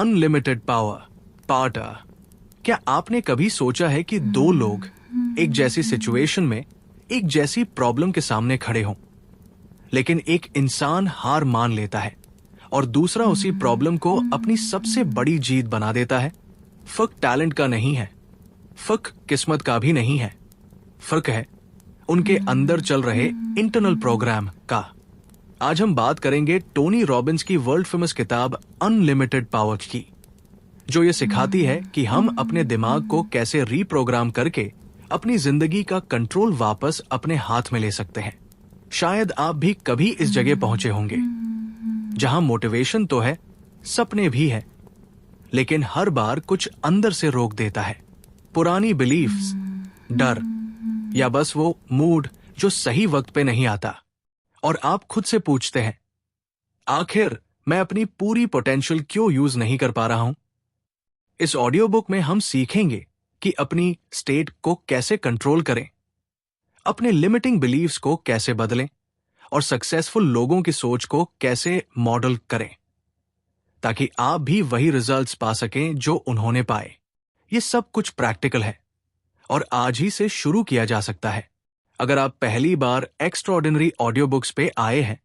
Unlimited power part. क्या आपने कभी सोचा है कि दो लोग एक जैसी सिचुएशन में एक जैसी प्रॉब्लम के सामने खड़े हों, लेकिन एक इंसान हार मान लेता है और दूसरा उसी प्रॉब्लम को अपनी सबसे बड़ी जीत बना देता है? फर्क टैलेंट का नहीं है, फर्क किस्मत का भी नहीं है, फर्क है उनके अंदर चल रहे इंटरनल प्रोग्राम का। आज हम बात करेंगे टोनी रॉबिन्स की वर्ल्ड फेमस किताब अनलिमिटेड पावर की, जो ये सिखाती है कि हम अपने दिमाग को कैसे रीप्रोग्राम करके अपनी जिंदगी का कंट्रोल वापस अपने हाथ में ले सकते हैं। शायद आप भी कभी इस जगह पहुंचे होंगे जहां मोटिवेशन तो है, सपने भी है, लेकिन हर बार कुछ अंदर से रोक देता है। पुरानी बिलीफ्स, डर या बस वो मूड जो सही वक्त पे नहीं आता। और आप खुद से पूछते हैं, आखिर मैं अपनी पूरी पोटेंशियल क्यों यूज नहीं कर पा रहा हूं? इस ऑडियो बुक में हम सीखेंगे कि अपनी स्टेट को कैसे कंट्रोल करें, अपने लिमिटिंग बिलीव्स को कैसे बदलें और सक्सेसफुल लोगों की सोच को कैसे मॉडल करें, ताकि आप भी वही रिजल्ट्स पा सकें जो उन्होंने पाए। ये सब कुछ प्रैक्टिकल है और आज ही से शुरू किया जा सकता है। अगर आप पहली बार एक्स्ट्राऑर्डिनरी ऑडियो बुक्स पे आए हैं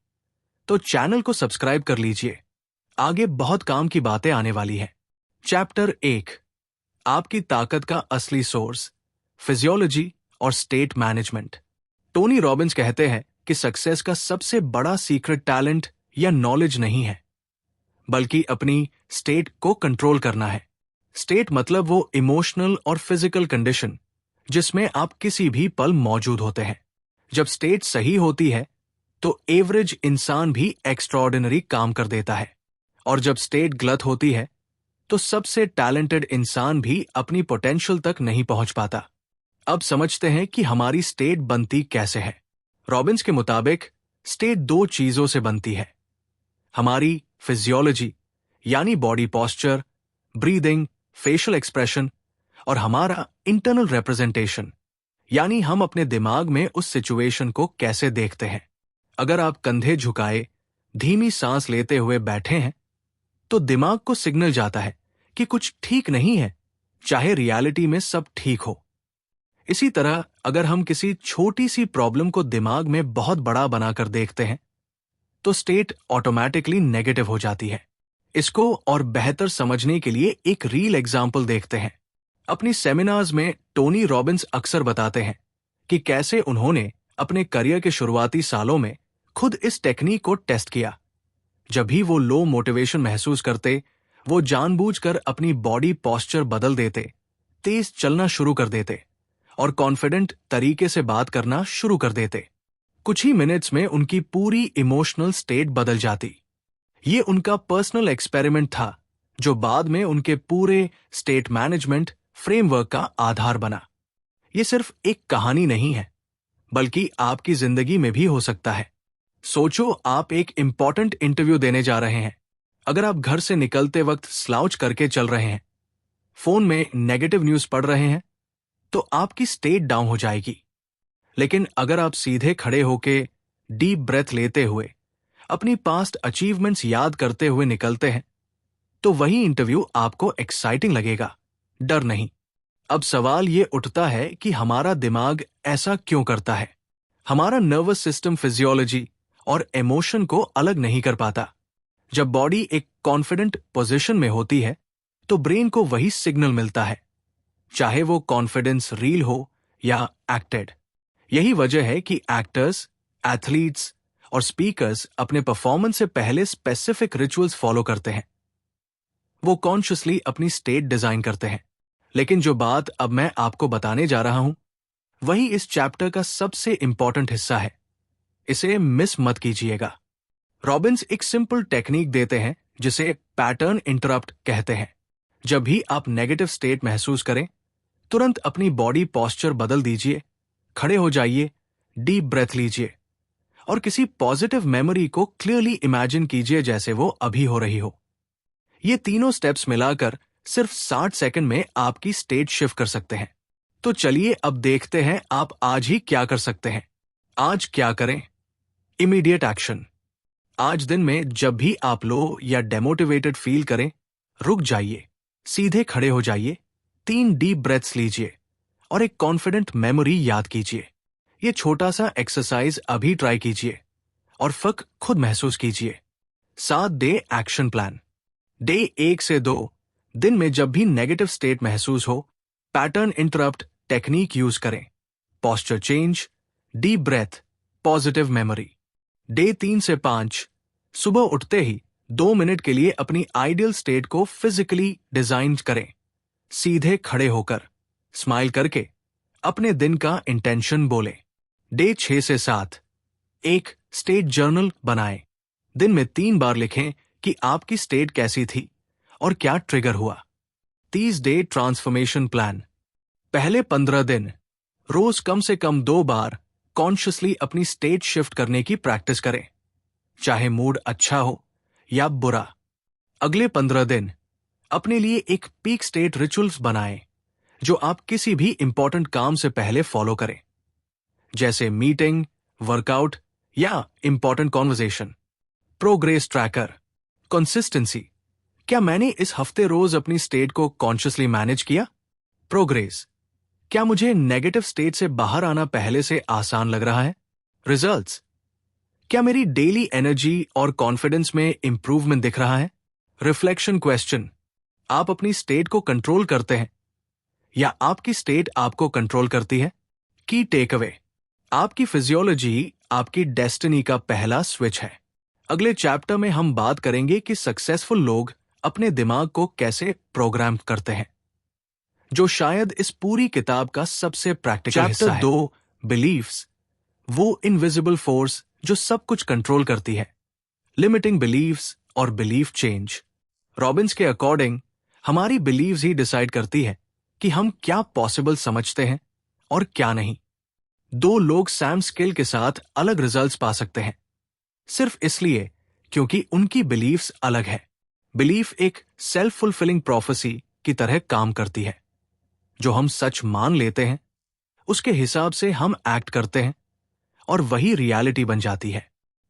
तो चैनल को सब्सक्राइब कर लीजिए, आगे बहुत काम की बातें आने वाली है। चैप्टर 1, आपकी ताकत का असली सोर्स, फिजियोलॉजी और स्टेट मैनेजमेंट। टोनी रॉबिन्स कहते हैं कि सक्सेस का सबसे बड़ा सीक्रेट टैलेंट या नॉलेज नहीं है, बल्कि अपनी स्टेट को कंट्रोल करना है। स्टेट मतलब वो इमोशनल और फिजिकल कंडीशन जिसमें आप किसी भी पल मौजूद होते हैं। जब स्टेट सही होती है तो एवरेज इंसान भी एक्स्ट्राऑर्डिनरी काम कर देता है, और जब स्टेट गलत होती है तो सबसे टैलेंटेड इंसान भी अपनी पोटेंशियल तक नहीं पहुंच पाता। अब समझते हैं कि हमारी स्टेट बनती कैसे है। रॉबिन्स के मुताबिक स्टेट दो चीजों से बनती है, हमारी फिजियोलॉजी यानी body posture, breathing, facial expression, और हमारा इंटरनल रिप्रेजेंटेशन यानी हम अपने दिमाग में उस सिचुएशन को कैसे देखते हैं। अगर आप कंधे झुकाए धीमी सांस लेते हुए बैठे हैं तो दिमाग को सिग्नल जाता है कि कुछ ठीक नहीं है, चाहे रियलिटी में सब ठीक हो। इसी तरह अगर हम किसी छोटी सी प्रॉब्लम को दिमाग में बहुत बड़ा बनाकर देखते हैं तो स्टेट ऑटोमेटिकली नेगेटिव हो जाती है। इसको और बेहतर समझने के लिए एक रियल एग्जाम्पल देखते हैं। अपनी सेमिनार्स में टोनी रॉबिन्स अक्सर बताते हैं कि कैसे उन्होंने अपने करियर के शुरुआती सालों में खुद इस टेक्निक को टेस्ट किया। जब भी वो लो मोटिवेशन महसूस करते, वो जानबूझकर अपनी बॉडी पॉस्चर बदल देते, तेज चलना शुरू कर देते और कॉन्फिडेंट तरीके से बात करना शुरू कर देते। कुछ ही मिनट्स में उनकी पूरी इमोशनल स्टेट बदल जाती। ये उनका पर्सनल एक्सपेरिमेंट था जो बाद में उनके पूरे स्टेट मैनेजमेंट फ्रेमवर्क का आधार बना। ये सिर्फ एक कहानी नहीं है, बल्कि आपकी जिंदगी में भी हो सकता है। सोचो, आप एक इंपॉर्टेंट इंटरव्यू देने जा रहे हैं। अगर आप घर से निकलते वक्त स्लाउच करके चल रहे हैं, फोन में नेगेटिव न्यूज पढ़ रहे हैं, तो आपकी स्टेट डाउन हो जाएगी। लेकिन अगर आप सीधे खड़े होके डीप ब्रेथ लेते हुए अपनी पास्ट अचीवमेंट्स याद करते हुए निकलते हैं, तो वही इंटरव्यू आपको एक्साइटिंग लगेगा, डर नहीं। अब सवाल ये उठता है कि हमारा दिमाग ऐसा क्यों करता है? हमारा नर्वस सिस्टम फिजियोलॉजी और इमोशन को अलग नहीं कर पाता। जब बॉडी एक कॉन्फिडेंट पोजीशन में होती है तो ब्रेन को वही सिग्नल मिलता है, चाहे वो कॉन्फिडेंस रियल हो या एक्टेड। यही वजह है कि एक्टर्स, एथलीट्स और स्पीकर्स अपने परफॉर्मेंस से पहले स्पेसिफिक रिचुअल्स फॉलो करते हैं। वो कॉन्शियसली अपनी स्टेट डिजाइन करते हैं। लेकिन जो बात अब मैं आपको बताने जा रहा हूं, वही इस चैप्टर का सबसे इंपॉर्टेंट हिस्सा है। इसे मिस मत कीजिएगा। रॉबिन्स एक सिंपल टेक्निक देते हैं जिसे पैटर्न इंटरप्ट कहते हैं। जब भी आप नेगेटिव स्टेट महसूस करें, तुरंत अपनी बॉडी पॉस्चर बदल दीजिए, खड़े हो जाइए, डीप ब्रेथ लीजिए और किसी पॉजिटिव मेमोरी को क्लियरली इमेजिन कीजिए जैसे वो अभी हो रही हो। ये तीनों स्टेप्स मिलाकर सिर्फ 60 सेकंड में आपकी स्टेट शिफ्ट कर सकते हैं। तो चलिए अब देखते हैं आप आज ही क्या कर सकते हैं। आज क्या करें? Immediate action. आज दिन में जब भी आप लो या डेमोटिवेटेड फील करें, रुक जाइए, सीधे खड़े हो जाइए, 3 डीप ब्रेथ्स लीजिए और एक कॉन्फिडेंट मेमोरी याद कीजिए। ये छोटा सा एक्सरसाइज अभी ट्राई कीजिए और फर्क खुद महसूस कीजिए। 7 डे एक्शन प्लान। डे 1 से 2 दिन में जब भी नेगेटिव स्टेट महसूस हो, पैटर्न इंटरप्ट टेक्निक यूज करें। Posture change, deep breath, positive memory. Day 3 से 5 सुबह उठते ही 2 मिनट के लिए अपनी आइडियल स्टेट को फिजिकली डिजाइन करें। सीधे खड़े होकर, स्माइल करके अपने दिन का इंटेंशन बोलें। डे 6 से 7 एक स्टेट जर्नल बनाएं। दिन में 3 बार लिखें कि आपकी स्टेट कैसी थी और क्या ट्रिगर हुआ। 30 डे ट्रांसफॉर्मेशन प्लान। पहले 15 दिन रोज कम से कम 2 बार कॉन्शियसली अपनी स्टेट शिफ्ट करने की प्रैक्टिस करें, चाहे मूड अच्छा हो या बुरा। अगले 15 दिन अपने लिए एक पीक स्टेट रिचुअल्स बनाएं जो आप किसी भी इंपॉर्टेंट काम से पहले फॉलो करें, जैसे मीटिंग, वर्कआउट या important conversation. Progress tracker. Consistency. क्या मैंने इस हफ्ते रोज अपनी स्टेट को कॉन्शियसली मैनेज किया? प्रोग्रेस। क्या मुझे नेगेटिव स्टेट से बाहर आना पहले से आसान लग रहा है? रिजल्ट्स। क्या मेरी डेली एनर्जी और कॉन्फिडेंस में इंप्रूवमेंट दिख रहा है? Reflection question. आप अपनी स्टेट को कंट्रोल करते हैं या आपकी स्टेट आपको कंट्रोल करती है? की टेक अवे। आपकी फिजियोलॉजी आपकी डेस्टिनी का पहला स्विच है। अगले चैप्टर में हम बात करेंगे कि सक्सेसफुल लोग अपने दिमाग को कैसे प्रोग्राम करते हैं, जो शायद इस पूरी किताब का सबसे प्रैक्टिकल हिस्सा है। 2 बिलीफ्स, वो इनविजिबल फोर्स जो सब कुछ कंट्रोल करती है। लिमिटिंग बिलीफ्स और बिलीफ चेंज। रॉबिन्स के अकॉर्डिंग हमारी बिलीव्स ही डिसाइड करती है कि हम क्या पॉसिबल समझते हैं और क्या नहीं। 2 लोग सैम स्किल के साथ अलग रिजल्ट्स पा सकते हैं, सिर्फ इसलिए क्योंकि उनकी बिलीफ्स अलग है। बिलीफ एक सेल्फ फुलफिलिंग प्रोफेसी की तरह काम करती है। जो हम सच मान लेते हैं, उसके हिसाब से हम एक्ट करते हैं और वही रियलिटी बन जाती है।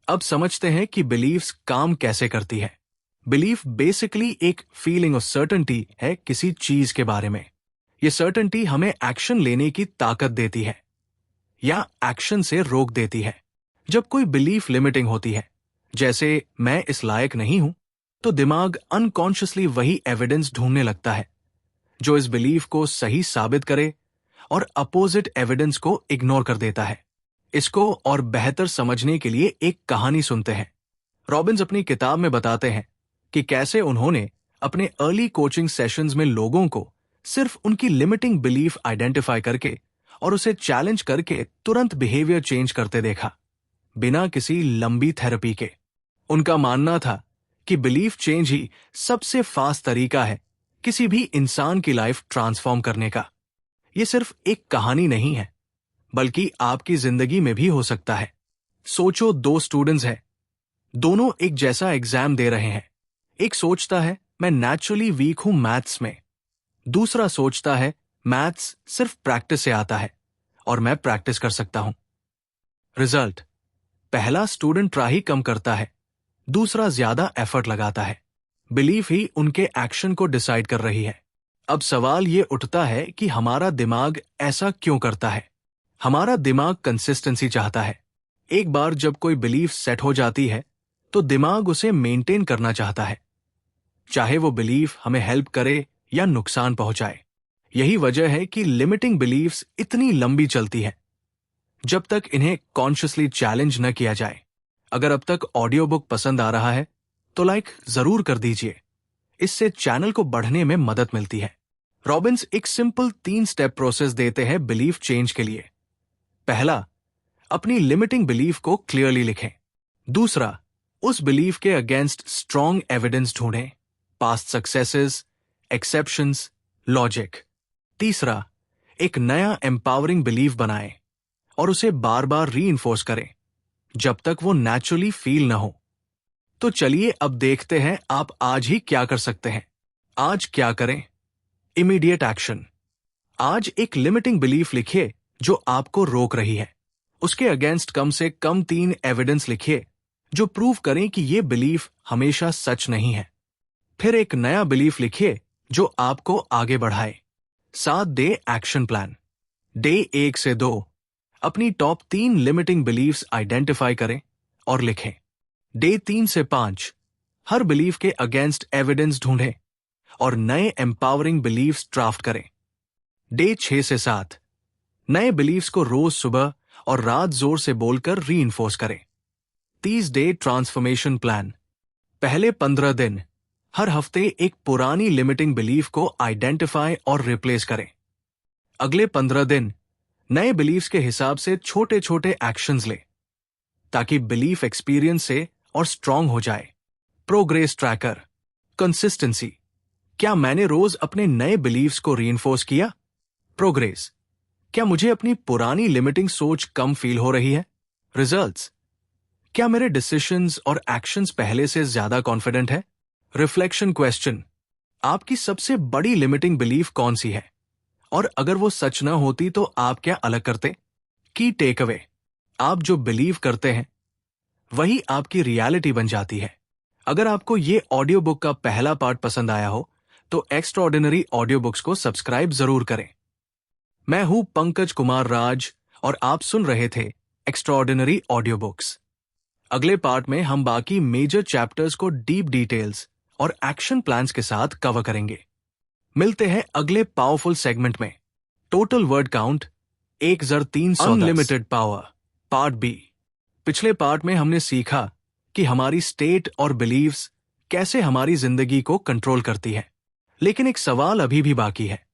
अब समझते हैं कि बिलीफ्स काम कैसे करती है। बिलीफ बेसिकली एक फीलिंग ऑफ सर्टेनिटी है किसी चीज के बारे में। यह सर्टेनिटी हमें एक्शन लेने की ताकत देती है या एक्शन से रोक देती है। जब कोई बिलीफ लिमिटिंग होती है, जैसे मैं इस लायक नहीं हूं, तो दिमाग अनकॉन्शियसली वही एविडेंस ढूंढने लगता है जो इस बिलीफ को सही साबित करे और अपोजिट एविडेंस को इग्नोर कर देता है। इसको और बेहतर समझने के लिए एक कहानी सुनते हैं। रॉबिन्स अपनी किताब में बताते हैं कि कैसे उन्होंने अपने अर्ली कोचिंग सेशंस में लोगों को सिर्फ उनकी लिमिटिंग बिलीफ आइडेंटिफाई करके और उसे चैलेंज करके तुरंत बिहेवियर चेंज करते देखा, बिना किसी लंबी थेरेपी के। उनका मानना था कि बिलीफ चेंज ही सबसे फास्ट तरीका है किसी भी इंसान की लाइफ ट्रांसफॉर्म करने का। यह सिर्फ एक कहानी नहीं है, बल्कि आपकी जिंदगी में भी हो सकता है। सोचो, 2 स्टूडेंट्स हैं, दोनों एक जैसा एग्जाम दे रहे हैं। एक सोचता है मैं नेचुरली वीक हूं मैथ्स में, दूसरा सोचता है मैथ्स सिर्फ प्रैक्टिस से आता है और मैं प्रैक्टिस कर सकता हूं। रिजल्ट, पहला स्टूडेंट ट्राई कम करता है, दूसरा ज्यादा एफर्ट लगाता है। बिलीफ ही उनके एक्शन को डिसाइड कर रही है। अब सवाल ये उठता है कि हमारा दिमाग ऐसा क्यों करता है? हमारा दिमाग कंसिस्टेंसी चाहता है। एक बार जब कोई बिलीफ सेट हो जाती है, तो दिमाग उसे मेंटेन करना चाहता है, चाहे वो बिलीफ हमें हेल्प करे या नुकसान पहुंचाए। यही वजह है कि लिमिटिंग बिलीफ्स इतनी लंबी चलती है जब तक इन्हें कॉन्शियसली चैलेंज न किया जाए। अगर अब तक ऑडियो बुक पसंद आ रहा है तो लाइक जरूर कर दीजिए, इससे चैनल को बढ़ने में मदद मिलती है। रॉबिन्स एक सिंपल 3 स्टेप प्रोसेस देते हैं बिलीफ चेंज के लिए। पहला, अपनी लिमिटिंग बिलीफ को क्लियरली लिखें। दूसरा, उस बिलीफ के अगेंस्ट स्ट्रॉन्ग एविडेंस ढूंढें, पास्ट सक्सेसेस, एक्सेप्शंस, लॉजिक। तीसरा, एक नया एम्पावरिंग बिलीफ बनाएं और उसे बार बार रीइंफोर्स करें जब तक वो नेचुरली फील ना हो। तो चलिए अब देखते हैं आप आज ही क्या कर सकते हैं। आज क्या करें? Immediate action. आज एक लिमिटिंग बिलीफ लिखिए जो आपको रोक रही है। उसके अगेंस्ट कम से कम 3 एविडेंस लिखिए जो प्रूव करें कि ये बिलीफ हमेशा सच नहीं है। फिर एक नया बिलीफ लिखिए जो आपको आगे बढ़ाए। 7 डे एक्शन प्लान। डे 1 से 2 अपनी टॉप 3 लिमिटिंग बिलीफ्स आइडेंटिफाई करें और लिखें। डे 3 से 5 हर बिलीफ के अगेंस्ट एविडेंस ढूंढें और नए एम्पावरिंग बिलीफ्स ड्राफ्ट करें। डे 6 से 7 नए बिलीफ्स को रोज सुबह और रात जोर से बोलकर रीइंफोर्स करें। 30 डे ट्रांसफॉर्मेशन प्लान। पहले 15 दिन हर हफ्ते एक पुरानी लिमिटिंग बिलीफ को आइडेंटिफाई और रिप्लेस करें। अगले 15 दिन नए बिलीफ्स के हिसाब से छोटे छोटे एक्शंस लें ताकि बिलीफ एक्सपीरियंस से और स्ट्रांग हो जाए। Progress tracker. कंसिस्टेंसी। क्या मैंने रोज अपने नए बिलीफ्स को रीइंफोर्स किया? प्रोग्रेस। क्या मुझे अपनी पुरानी लिमिटिंग सोच कम फील हो रही है? रिजल्ट्स। क्या मेरे डिसीजंस और एक्शंस पहले से ज्यादा कॉन्फिडेंट है? Reflection question. आपकी सबसे बड़ी लिमिटिंग बिलीफ कौन सी है और अगर वो सच ना होती तो आप क्या अलग करते? की टेक अवे। आप जो बिलीव करते हैं वही आपकी रियलिटी बन जाती है। अगर आपको ये ऑडियो बुक का पहला पार्ट पसंद आया हो तो एक्स्ट्राऑर्डिनरी ऑडियो बुक्स को सब्सक्राइब जरूर करें। मैं हूं पंकज कुमार राज और आप सुन रहे थे एक्स्ट्राऑर्डिनरी ऑडियो बुक्स। अगले पार्ट में हम बाकी मेजर चैप्टर्स को डीप डिटेल्स और एक्शन प्लान्स के साथ कवर करेंगे। मिलते हैं अगले पावरफुल सेगमेंट में। Total word count 1310। Unlimited power part B. पिछले पार्ट में हमने सीखा कि हमारी स्टेट और बिलीव्स कैसे हमारी जिंदगी को कंट्रोल करती है। लेकिन एक सवाल अभी भी बाकी है।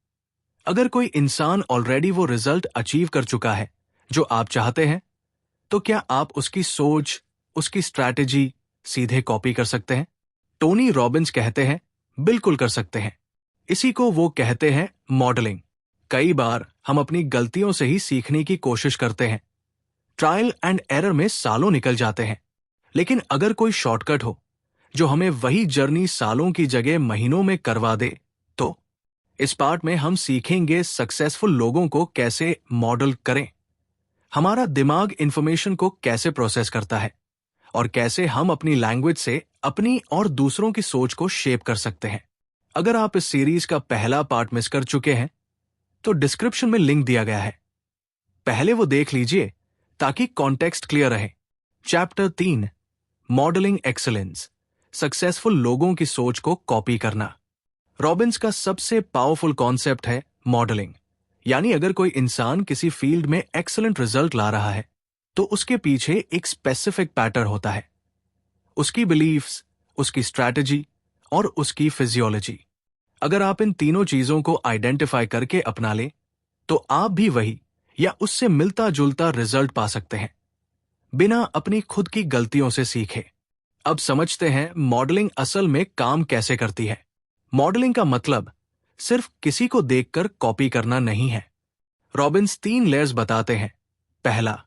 अगर कोई इंसान ऑलरेडी वो रिजल्ट अचीव कर चुका है जो आप चाहते हैं, तो क्या आप उसकी सोच, उसकी स्ट्रैटेजी सीधे कॉपी कर सकते हैं? टोनी रॉबिन्स कहते हैं, बिल्कुल कर सकते हैं। इसी को वो कहते हैं मॉडलिंग। कई बार हम अपनी गलतियों से ही सीखने की कोशिश करते हैं। ट्रायल एंड एरर में सालों निकल जाते हैं। लेकिन अगर कोई शॉर्टकट हो जो हमें वही जर्नी सालों की जगह महीनों में करवा दे, तो इस पार्ट में हम सीखेंगे सक्सेसफुल लोगों को कैसे मॉडल करें, हमारा दिमाग इंफॉर्मेशन को कैसे प्रोसेस करता है और कैसे हम अपनी लैंग्वेज से अपनी और दूसरों की सोच को शेप कर सकते हैं। अगर आप इस सीरीज का पहला पार्ट मिस कर चुके हैं तो डिस्क्रिप्शन में लिंक दिया गया है, पहले वो देख लीजिए ताकि कॉन्टेक्स्ट क्लियर रहे। चैप्टर 3 मॉडलिंग एक्सीलेंस, सक्सेसफुल लोगों की सोच को कॉपी करना। रॉबिन्स का सबसे पावरफुल कॉन्सेप्ट है मॉडलिंग। यानी अगर कोई इंसान किसी फील्ड में एक्सीलेंट रिजल्ट ला रहा है तो उसके पीछे एक स्पेसिफिक पैटर्न होता है। उसकी बिलीफ्स, उसकी स्ट्रैटेजी और उसकी फिजियोलॉजी। अगर आप इन तीनों चीजों को आइडेंटिफाई करके अपना लें तो आप भी वही या उससे मिलता जुलता रिजल्ट पा सकते हैं बिना अपनी खुद की गलतियों से सीखे। अब समझते हैं मॉडलिंग असल में काम कैसे करती है। मॉडलिंग का मतलब सिर्फ किसी को देखकर कॉपी करना नहीं है। रॉबिन्स 3 लेयर्स बताते हैं। पहला,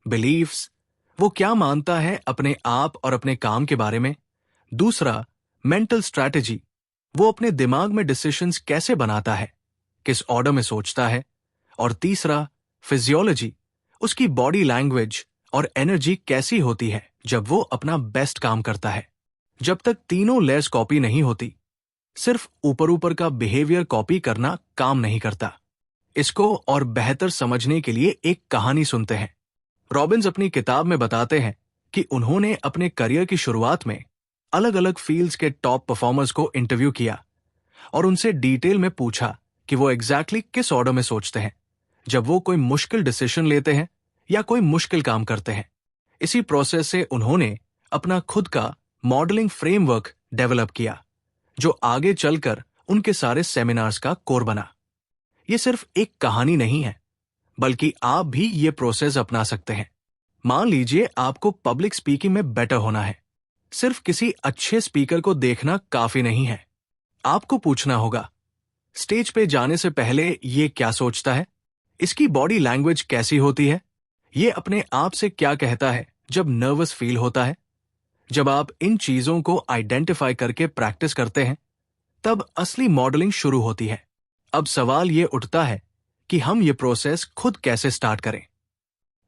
बिलीफ्स, वो क्या मानता है अपने आप और अपने काम के बारे में। दूसरा, मेंटल स्ट्रैटेजी, वो अपने दिमाग में डिसीजंस कैसे बनाता है, किस ऑर्डर में सोचता है। और तीसरा, फिजियोलॉजी, उसकी बॉडी लैंग्वेज और एनर्जी कैसी होती है जब वो अपना बेस्ट काम करता है। जब तक तीनों लेयर्स कॉपी नहीं होती, सिर्फ ऊपर ऊपर का बिहेवियर कॉपी करना काम नहीं करता। इसको और बेहतर समझने के लिए एक कहानी सुनते हैं। रॉबिन्स अपनी किताब में बताते हैं कि उन्होंने अपने करियर की शुरुआत में अलग अलग फील्ड्स के टॉप परफॉर्मर्स को इंटरव्यू किया और उनसे डिटेल में पूछा कि वो एग्जैक्टली किस ऑर्डर में सोचते हैं जब वो कोई मुश्किल डिसीजन लेते हैं या कोई मुश्किल काम करते हैं। इसी प्रोसेस से उन्होंने अपना खुद का मॉडलिंग फ्रेमवर्क डेवलप किया जो आगे चलकर उनके सारे सेमिनार्स का कोर बना। ये सिर्फ एक कहानी नहीं है, बल्कि आप भी ये प्रोसेस अपना सकते हैं। मान लीजिए आपको पब्लिक स्पीकिंग में बेटर होना है। सिर्फ किसी अच्छे स्पीकर को देखना काफी नहीं है। आपको पूछना होगा, स्टेज पे जाने से पहले ये क्या सोचता है, इसकी बॉडी लैंग्वेज कैसी होती है, ये अपने आप से क्या कहता है जब नर्वस फील होता है। जब आप इन चीजों को आइडेंटिफाई करके प्रैक्टिस करते हैं तब असली मॉडलिंग शुरू होती है। अब सवाल ये उठता है कि हम ये प्रोसेस खुद कैसे स्टार्ट करें।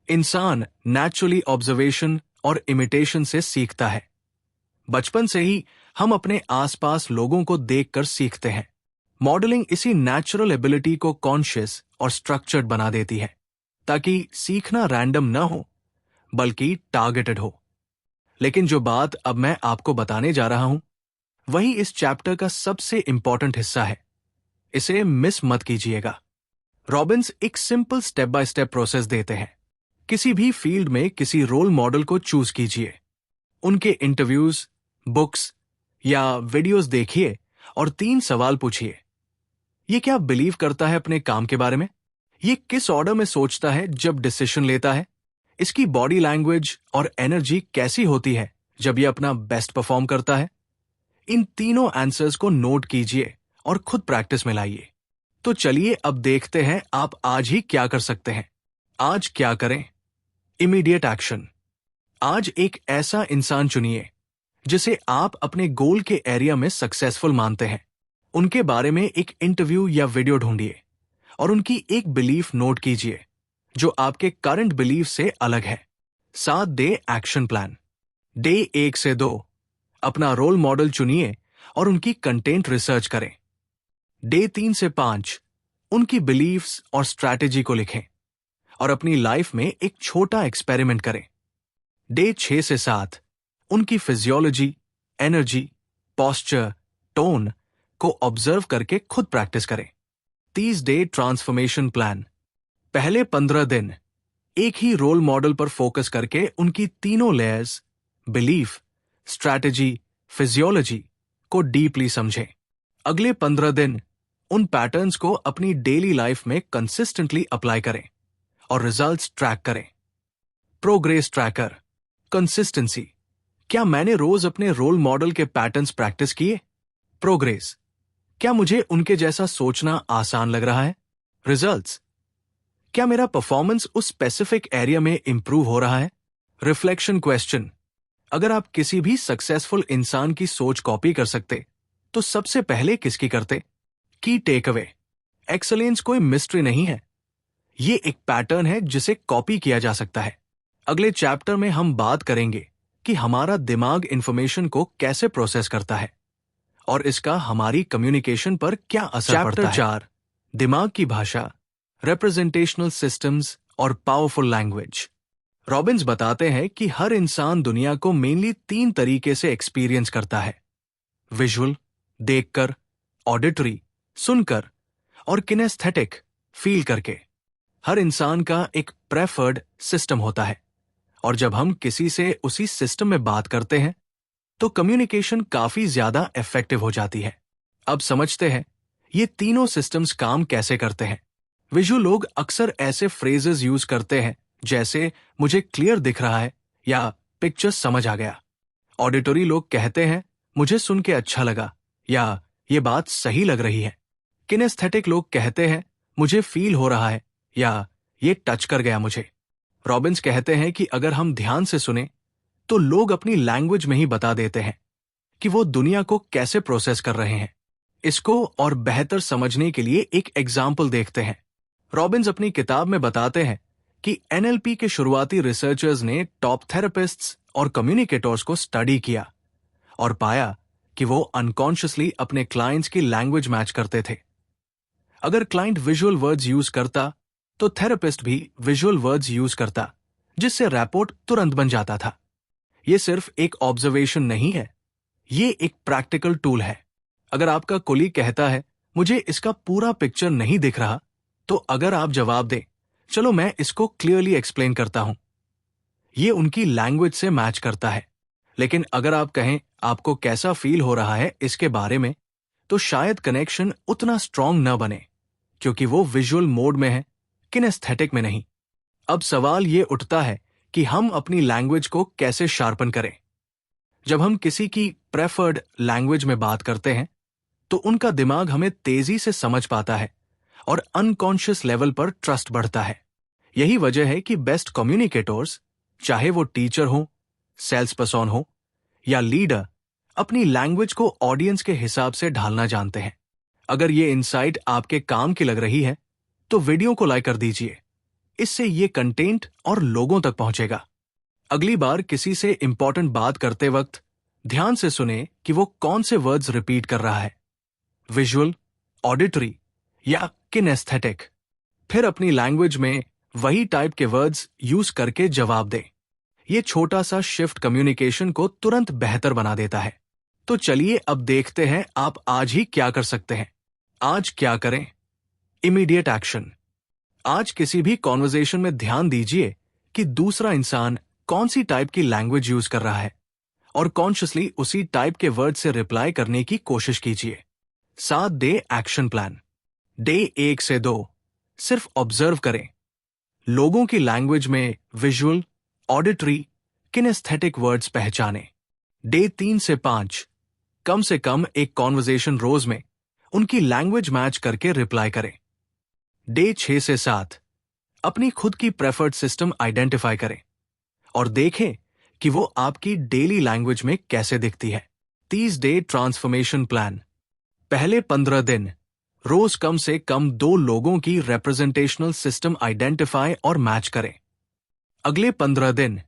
इंसान नेचुरली ऑब्जर्वेशन और इमिटेशन से सीखता है। बचपन से ही हम अपने आसपास लोगों को देखकर सीखते हैं। मॉडलिंग इसी नेचुरल एबिलिटी को कॉन्शियस और स्ट्रक्चर्ड बना देती है, ताकि सीखना रैंडम न हो बल्कि टारगेटेड हो। लेकिन जो बात अब मैं आपको बताने जा रहा हूं, वही इस चैप्टर का सबसे इंपॉर्टेंट हिस्सा है। इसे मिस मत कीजिएगा। रॉबिन्स एक simple step by step process देते हैं। किसी भी फील्ड में किसी रोल मॉडल को चूज कीजिए, उनके इंटरव्यूज, बुक्स या वीडियोस देखिए और 3 सवाल पूछिए। ये क्या बिलीव करता है अपने काम के बारे में? ये किस ऑर्डर में सोचता है जब डिसीजन लेता है? इसकी बॉडी लैंग्वेज और एनर्जी कैसी होती है जब ये अपना बेस्ट परफॉर्म करता है? इन तीनों आंसर्स को नोट कीजिए और खुद प्रैक्टिस में लाइए। तो चलिए अब देखते हैं आप आज ही क्या कर सकते हैं। आज क्या करें? Immediate action. आज एक ऐसा इंसान चुनिए जिसे आप अपने गोल के एरिया में सक्सेसफुल मानते हैं। उनके बारे में एक इंटरव्यू या वीडियो ढूंढिए और उनकी एक बिलीफ नोट कीजिए जो आपके करंट बिलीफ से अलग है। 7 डे एक्शन प्लान। डे 1 से 2 अपना रोल मॉडल चुनिए और उनकी कंटेंट रिसर्च करें। डे 3 से 5 उनकी बिलीफ्स और स्ट्रैटेजी को लिखें और अपनी लाइफ में एक छोटा एक्सपेरिमेंट करें। डे 6 से 7 उनकी फिजियोलॉजी, एनर्जी, पोस्चर, टोन को ऑब्जर्व करके खुद प्रैक्टिस करें। 30 डे ट्रांसफॉर्मेशन प्लान। पहले 15 दिन एक ही रोल मॉडल पर फोकस करके उनकी तीनों लेयर्स, बिलीफ, स्ट्रैटेजी, फिजियोलॉजी को डीपली समझें। अगले 15 दिन उन पैटर्न्स को अपनी डेली लाइफ में कंसिस्टेंटली अप्लाई करें और रिजल्ट्स ट्रैक करें। Progress tracker. कंसिस्टेंसी। क्या मैंने रोज अपने रोल मॉडल के पैटर्न्स प्रैक्टिस किए? प्रोग्रेस। क्या मुझे उनके जैसा सोचना आसान लग रहा है? रिजल्ट्स। क्या मेरा परफॉर्मेंस उस स्पेसिफिक एरिया में इंप्रूव हो रहा है? Reflection question. अगर आप किसी भी सक्सेसफुल इंसान की सोच कॉपी कर सकते तो सबसे पहले किसकी करते? की टेक अवे। एक्सीलेंस कोई मिस्ट्री नहीं है, ये एक पैटर्न है जिसे कॉपी किया जा सकता है। अगले चैप्टर में हम बात करेंगे कि हमारा दिमाग इंफॉर्मेशन को कैसे प्रोसेस करता है और इसका हमारी कम्युनिकेशन पर क्या असर पड़ता है। चैप्टर 4 दिमाग की भाषा, रिप्रेजेंटेशनल सिस्टम्स और पावरफुल लैंग्वेज। रॉबिन्स बताते हैं कि हर इंसान दुनिया को मेनली 3 तरीके से एक्सपीरियंस करता है: विजुअल, देखकर, ऑडिटरी, सुनकर, और किनेस्थेटिक, फील करके। हर इंसान का एक प्रेफर्ड सिस्टम होता है और जब हम किसी से उसी सिस्टम में बात करते हैं तो कम्युनिकेशन काफी ज्यादा इफेक्टिव हो जाती है। अब समझते हैं ये तीनों सिस्टम्स काम कैसे करते हैं। विजुअल लोग अक्सर ऐसे फ्रेजेस यूज करते हैं जैसे मुझे क्लियर दिख रहा है या पिक्चर समझ आ गया। ऑडिटरी लोग कहते हैं मुझे सुन के अच्छा लगा या ये बात सही लग रही है। किनेस्थेटिक लोग कहते हैं मुझे फील हो रहा है या ये टच कर गया मुझे। रॉबिन्स कहते हैं कि अगर हम ध्यान से सुने तो लोग अपनी लैंग्वेज में ही बता देते हैं कि वो दुनिया को कैसे प्रोसेस कर रहे हैं। इसको और बेहतर समझने के लिए एक एग्जाम्पल देखते हैं। रॉबिन्स अपनी किताब में बताते हैं कि एनएलपी के शुरुआती रिसर्चर्स ने टॉप थेरेपिस्ट्स और कम्युनिकेटर्स को स्टडी किया और पाया कि वो अनकॉन्शियसली अपने क्लाइंट्स की लैंग्वेज मैच करते थे। अगर क्लाइंट विजुअल वर्ड्स यूज करता तो थेरेपिस्ट भी विजुअल वर्ड्स यूज करता, जिससे रैपोर्ट तुरंत बन जाता था। ये सिर्फ एक ऑब्जर्वेशन नहीं है, ये एक प्रैक्टिकल टूल है। अगर आपका कोलीग कहता है मुझे इसका पूरा पिक्चर नहीं दिख रहा, तो अगर आप जवाब दें चलो मैं इसको क्लियरली एक्सप्लेन करता हूं, ये उनकी लैंग्वेज से मैच करता है। लेकिन अगर आप कहें आपको कैसा फील हो रहा है इसके बारे में, तो शायद कनेक्शन उतना स्ट्रांग न बने क्योंकि वो विजुअल मोड में है, किनेस्थेटिक में नहीं। अब सवाल ये उठता है कि हम अपनी लैंग्वेज को कैसे शार्पन करें। जब हम किसी की प्रेफर्ड लैंग्वेज में बात करते हैं तो उनका दिमाग हमें तेजी से समझ पाता है और अनकॉन्शियस लेवल पर ट्रस्ट बढ़ता है। यही वजह है कि बेस्ट कम्युनिकेटर्स, चाहे वो टीचर हो, सेल्स पर्सन हो या लीडर, अपनी लैंग्वेज को ऑडियंस के हिसाब से ढालना जानते हैं। अगर ये इनसाइट आपके काम की लग रही है तो वीडियो को लाइक कर दीजिए, इससे ये कंटेंट और लोगों तक पहुंचेगा। अगली बार किसी से इंपॉर्टेंट बात करते वक्त ध्यान से सुने कि वो कौन से वर्ड्स रिपीट कर रहा है, विजुअल, ऑडिटरी या किनेस्थेटिक। फिर अपनी लैंग्वेज में वही टाइप के वर्ड्स यूज करके जवाब दें। ये छोटा सा शिफ्ट कम्युनिकेशन को तुरंत बेहतर बना देता है। तो चलिए अब देखते हैं आप आज ही क्या कर सकते हैं। आज क्या करें? Immediate action. आज किसी भी कॉन्वर्जेशन में ध्यान दीजिए कि दूसरा इंसान कौन सी टाइप की लैंग्वेज यूज कर रहा है और कॉन्शियसली उसी टाइप के वर्ड से रिप्लाई करने की कोशिश कीजिए। 7 डे एक्शन प्लान। डे 1 से 2 सिर्फ ऑब्जर्व करें। लोगों की लैंग्वेज में विजुअल, ऑडिटरी, किनेस्थेटिक वर्ड्स पहचानें। डे 3 से 5 कम से कम एक कॉन्वर्जेशन रोज में उनकी लैंग्वेज मैच करके रिप्लाई करें। डे 6 से 7 अपनी खुद की प्रेफर्ड सिस्टम आइडेंटिफाई करें और देखें कि वो आपकी डेली लैंग्वेज में कैसे दिखती है। 30 डे ट्रांसफॉर्मेशन प्लान। पहले 15 दिन रोज कम से कम 2 लोगों की रिप्रेजेंटेशनल सिस्टम आइडेंटिफाई और मैच करें। अगले 15 दिन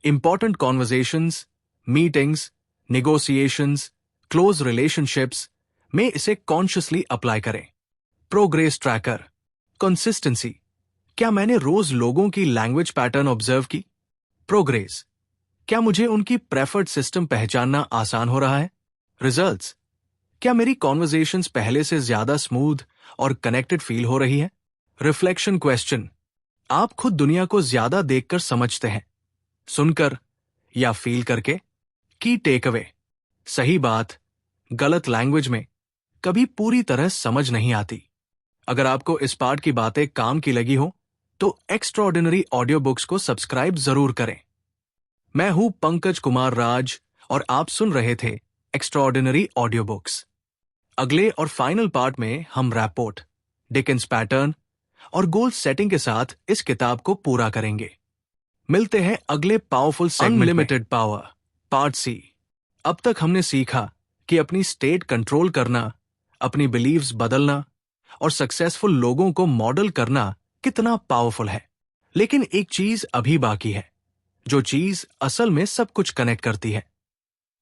important conversations, meetings, negotiations, close relationships में इसे कॉन्शियसली अप्लाई करें। Progress tracker. कंसिस्टेंसी। क्या मैंने रोज लोगों की लैंग्वेज पैटर्न ऑब्जर्व की? प्रोग्रेस। क्या मुझे उनकी प्रेफर्ड सिस्टम पहचानना आसान हो रहा है? रिजल्ट्स। क्या मेरी कॉन्वर्जेशंस पहले से ज्यादा स्मूथ और कनेक्टेड फील हो रही है? Reflection question. आप खुद दुनिया को ज्यादा देखकर समझते हैं, सुनकर या फील करके? की टेक अवे। सही बात गलत लैंग्वेज में कभी पूरी तरह समझ नहीं आती। अगर आपको इस पार्ट की बातें काम की लगी हो तो एक्स्ट्राऑर्डिनरी ऑडियो बुक्स को सब्सक्राइब जरूर करें। मैं हूं पंकज कुमार राज और आप सुन रहे थे एक्स्ट्राऑर्डिनरी ऑडियो बुक्स। अगले और फाइनल पार्ट में हम रैपोर्ट, डिकेंस पैटर्न और गोल सेटिंग के साथ इस किताब को पूरा करेंगे। मिलते हैं अगले powerful segment unlimited power, part C. अब तक हमने सीखा कि अपनी स्टेट कंट्रोल करना, अपनी बिलीव्स बदलना और सक्सेसफुल लोगों को मॉडल करना कितना पावरफुल है। लेकिन एक चीज अभी बाकी है, जो चीज असल में सब कुछ कनेक्ट करती है।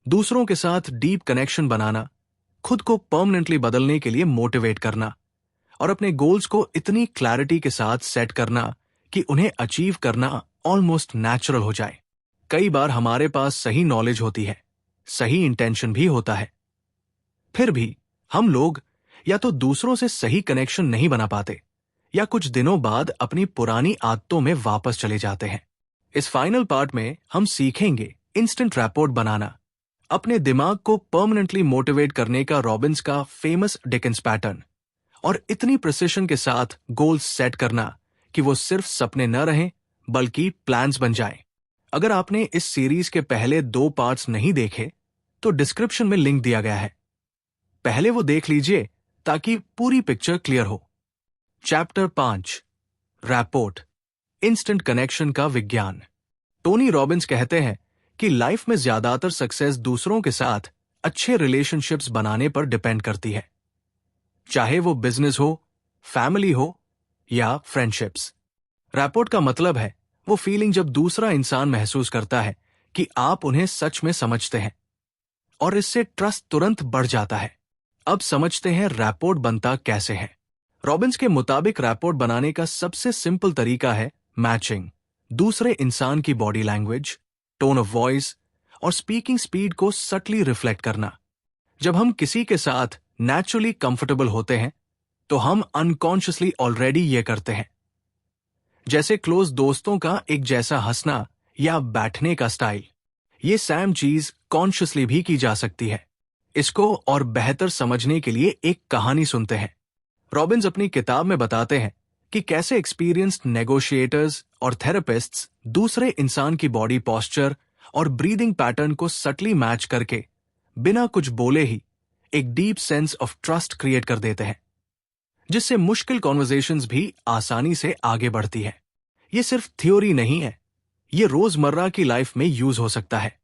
दूसरों के साथ डीप कनेक्शन बनाना, खुद को परमानेंटली बदलने के लिए मोटिवेट करना और अपने गोल्स को इतनी क्लैरिटी के साथ सेट करना कि उन्हें अचीव करना ऑलमोस्ट नेचुरल हो जाए। कई बार हमारे पास सही नॉलेज होती है, सही इंटेंशन भी होता है, फिर भी हम लोग या तो दूसरों से सही कनेक्शन नहीं बना पाते या कुछ दिनों बाद अपनी पुरानी आदतों में वापस चले जाते हैं। इस फाइनल पार्ट में हम सीखेंगे इंस्टेंट रैपोर्ट बनाना, अपने दिमाग को परमानेंटली मोटिवेट करने का रॉबिन्स का फेमस डिकेंस पैटर्न और इतनी प्रिसिशन के साथ गोल्स सेट करना कि वो सिर्फ सपने न रहें बल्कि प्लान्स बन जाएं। अगर आपने इस सीरीज के पहले 2 पार्ट्स नहीं देखे तो डिस्क्रिप्शन में लिंक दिया गया है, पहले वो देख लीजिए ताकि पूरी पिक्चर क्लियर हो। चैप्टर 5 रैपोर्ट, इंस्टेंट कनेक्शन का विज्ञान। टोनी रॉबिन्स कहते हैं कि लाइफ में ज्यादातर सक्सेस दूसरों के साथ अच्छे रिलेशनशिप्स बनाने पर डिपेंड करती है, चाहे वो बिजनेस हो, फैमिली हो या फ्रेंडशिप्स। रैपोर्ट का मतलब है वो फीलिंग जब दूसरा इंसान महसूस करता है कि आप उन्हें सच में समझते हैं और इससे ट्रस्ट तुरंत बढ़ जाता है। अब समझते हैं रैपोर्ट बनता कैसे है। रॉबिन्स के मुताबिक रैपोर्ट बनाने का सबसे सिंपल तरीका है मैचिंग दूसरे इंसान की body language, tone of voice और स्पीकिंग स्पीड को सटली रिफ्लेक्ट करना। जब हम किसी के साथ नेचुरली कंफर्टेबल होते हैं तो हम अनकॉन्शियसली ऑलरेडी ये करते हैं, जैसे क्लोज दोस्तों का एक जैसा हंसना या बैठने का स्टाइल। ये सेम चीज कॉन्शियसली भी की जा सकती है। इसको और बेहतर समझने के लिए एक कहानी सुनते हैं। रॉबिन्स अपनी किताब में बताते हैं कि कैसे एक्सपीरियंस्ड नेगोशिएटर्स और थेरेपिस्ट्स दूसरे इंसान की बॉडी पोस्चर और ब्रीदिंग पैटर्न को सटली मैच करके बिना कुछ बोले ही एक deep sense of trust create कर देते हैं, जिससे मुश्किल कॉन्वर्जेशंस भी आसानी से आगे बढ़ती है। ये सिर्फ थ्योरी नहीं है, ये रोजमर्रा की लाइफ में यूज हो सकता है।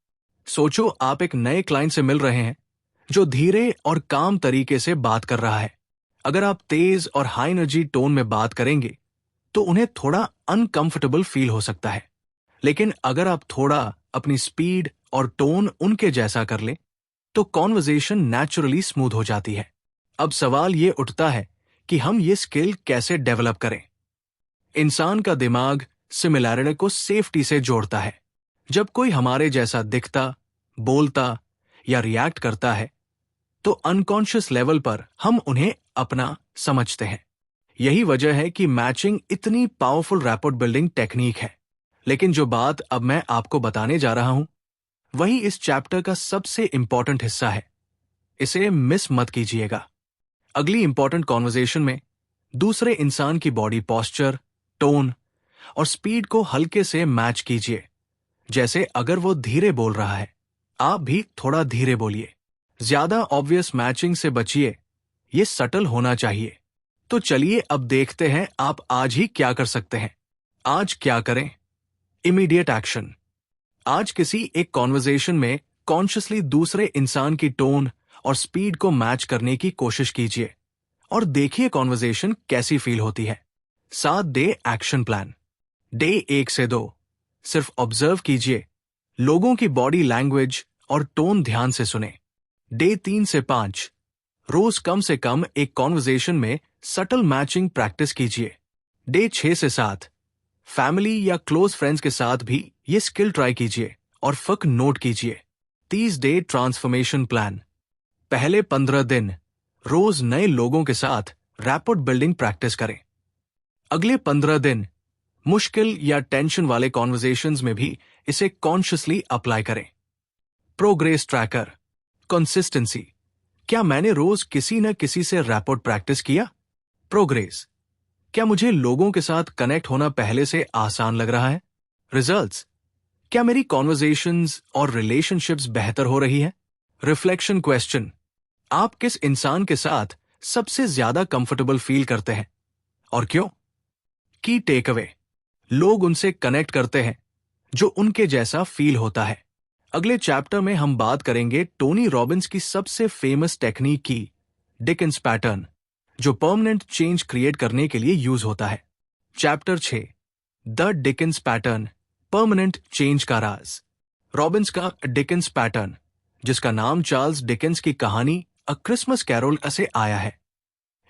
सोचो आप एक नए क्लाइंट से मिल रहे हैं जो धीरे और काम तरीके से बात कर रहा है। अगर आप तेज और हाई एनर्जी टोन में बात करेंगे तो उन्हें थोड़ा अनकंफर्टेबल फील हो सकता है, लेकिन अगर आप थोड़ा अपनी स्पीड और टोन उनके जैसा कर ले तो कॉन्वर्जेशन नेचुरली स्मूथ हो जाती है। अब सवाल ये उठता है कि हम ये स्किल कैसे डेवलप करें। इंसान का दिमाग सिमिलैरिटी को सेफ्टी से जोड़ता है। जब कोई हमारे जैसा दिखता, बोलता या रिएक्ट करता है तो अनकॉन्शियस लेवल पर हम उन्हें अपना समझते हैं। यही वजह है कि मैचिंग इतनी पावरफुल रैपोर्ट बिल्डिंग टेक्निक है। लेकिन जो बात अब मैं आपको बताने जा रहा हूं वही इस चैप्टर का सबसे इंपॉर्टेंट हिस्सा है। इसे मिस मत कीजिएगा। अगली इंपॉर्टेंट कॉन्वर्जेशन में दूसरे इंसान की बॉडी पोस्चर, टोन और स्पीड को हल्के से मैच कीजिए। जैसे अगर वो धीरे बोल रहा है, आप भी थोड़ा धीरे बोलिए। ज्यादा ऑब्वियस मैचिंग से बचिए, ये सटल होना चाहिए। तो चलिए अब देखते हैं आप आज ही क्या कर सकते हैं। आज क्या करें? Immediate action. आज किसी एक कॉन्वर्जेशन में कॉन्शियसली दूसरे इंसान की टोन और स्पीड को मैच करने की कोशिश कीजिए और देखिए कॉन्वर्जेशन कैसी फील होती है। 7 डे एक्शन प्लान। डे 1 से 2 सिर्फ ऑब्जर्व कीजिए, लोगों की बॉडी लैंग्वेज और टोन ध्यान से सुने। डे 3 से 5 रोज कम से कम एक कॉन्वर्जेशन में सटल मैचिंग प्रैक्टिस कीजिए। डे 6 से 7 फैमिली या क्लोज फ्रेंड्स के साथ भी ये स्किल ट्राई कीजिए और फक नोट कीजिए। 30 डे ट्रांसफॉर्मेशन प्लान। पहले 15 दिन रोज नए लोगों के साथ रैपोर्ट बिल्डिंग प्रैक्टिस करें। अगले 15 दिन मुश्किल या टेंशन वाले कॉन्वर्जेशंस में भी इसे कॉन्शियसली अप्लाई करें। Progress tracker. कंसिस्टेंसी। क्या मैंने रोज किसी न किसी से रैपोर्ट प्रैक्टिस किया? प्रोग्रेस। क्या मुझे लोगों के साथ कनेक्ट होना पहले से आसान लग रहा है? रिजल्ट्स। क्या मेरी कॉन्वर्जेशंस और रिलेशनशिप्स बेहतर हो रही है? Reflection question. आप किस इंसान के साथ सबसे ज्यादा कंफर्टेबल फील करते हैं और क्यों? की टेक अवे। लोग उनसे कनेक्ट करते हैं जो उनके जैसा फील होता है। अगले चैप्टर में हम बात करेंगे टोनी रॉबिन्स की सबसे फेमस टेक्निक की, डिकिंस पैटर्न, जो परमानेंट चेंज क्रिएट करने के लिए यूज होता है। Chapter 6 the Dickens pattern, permanent change का राज। रॉबिन्स का डिकिंस पैटर्न, जिसका नाम चार्ल्स डिकिंस की कहानी अ क्रिसमस कैरोल से आया है,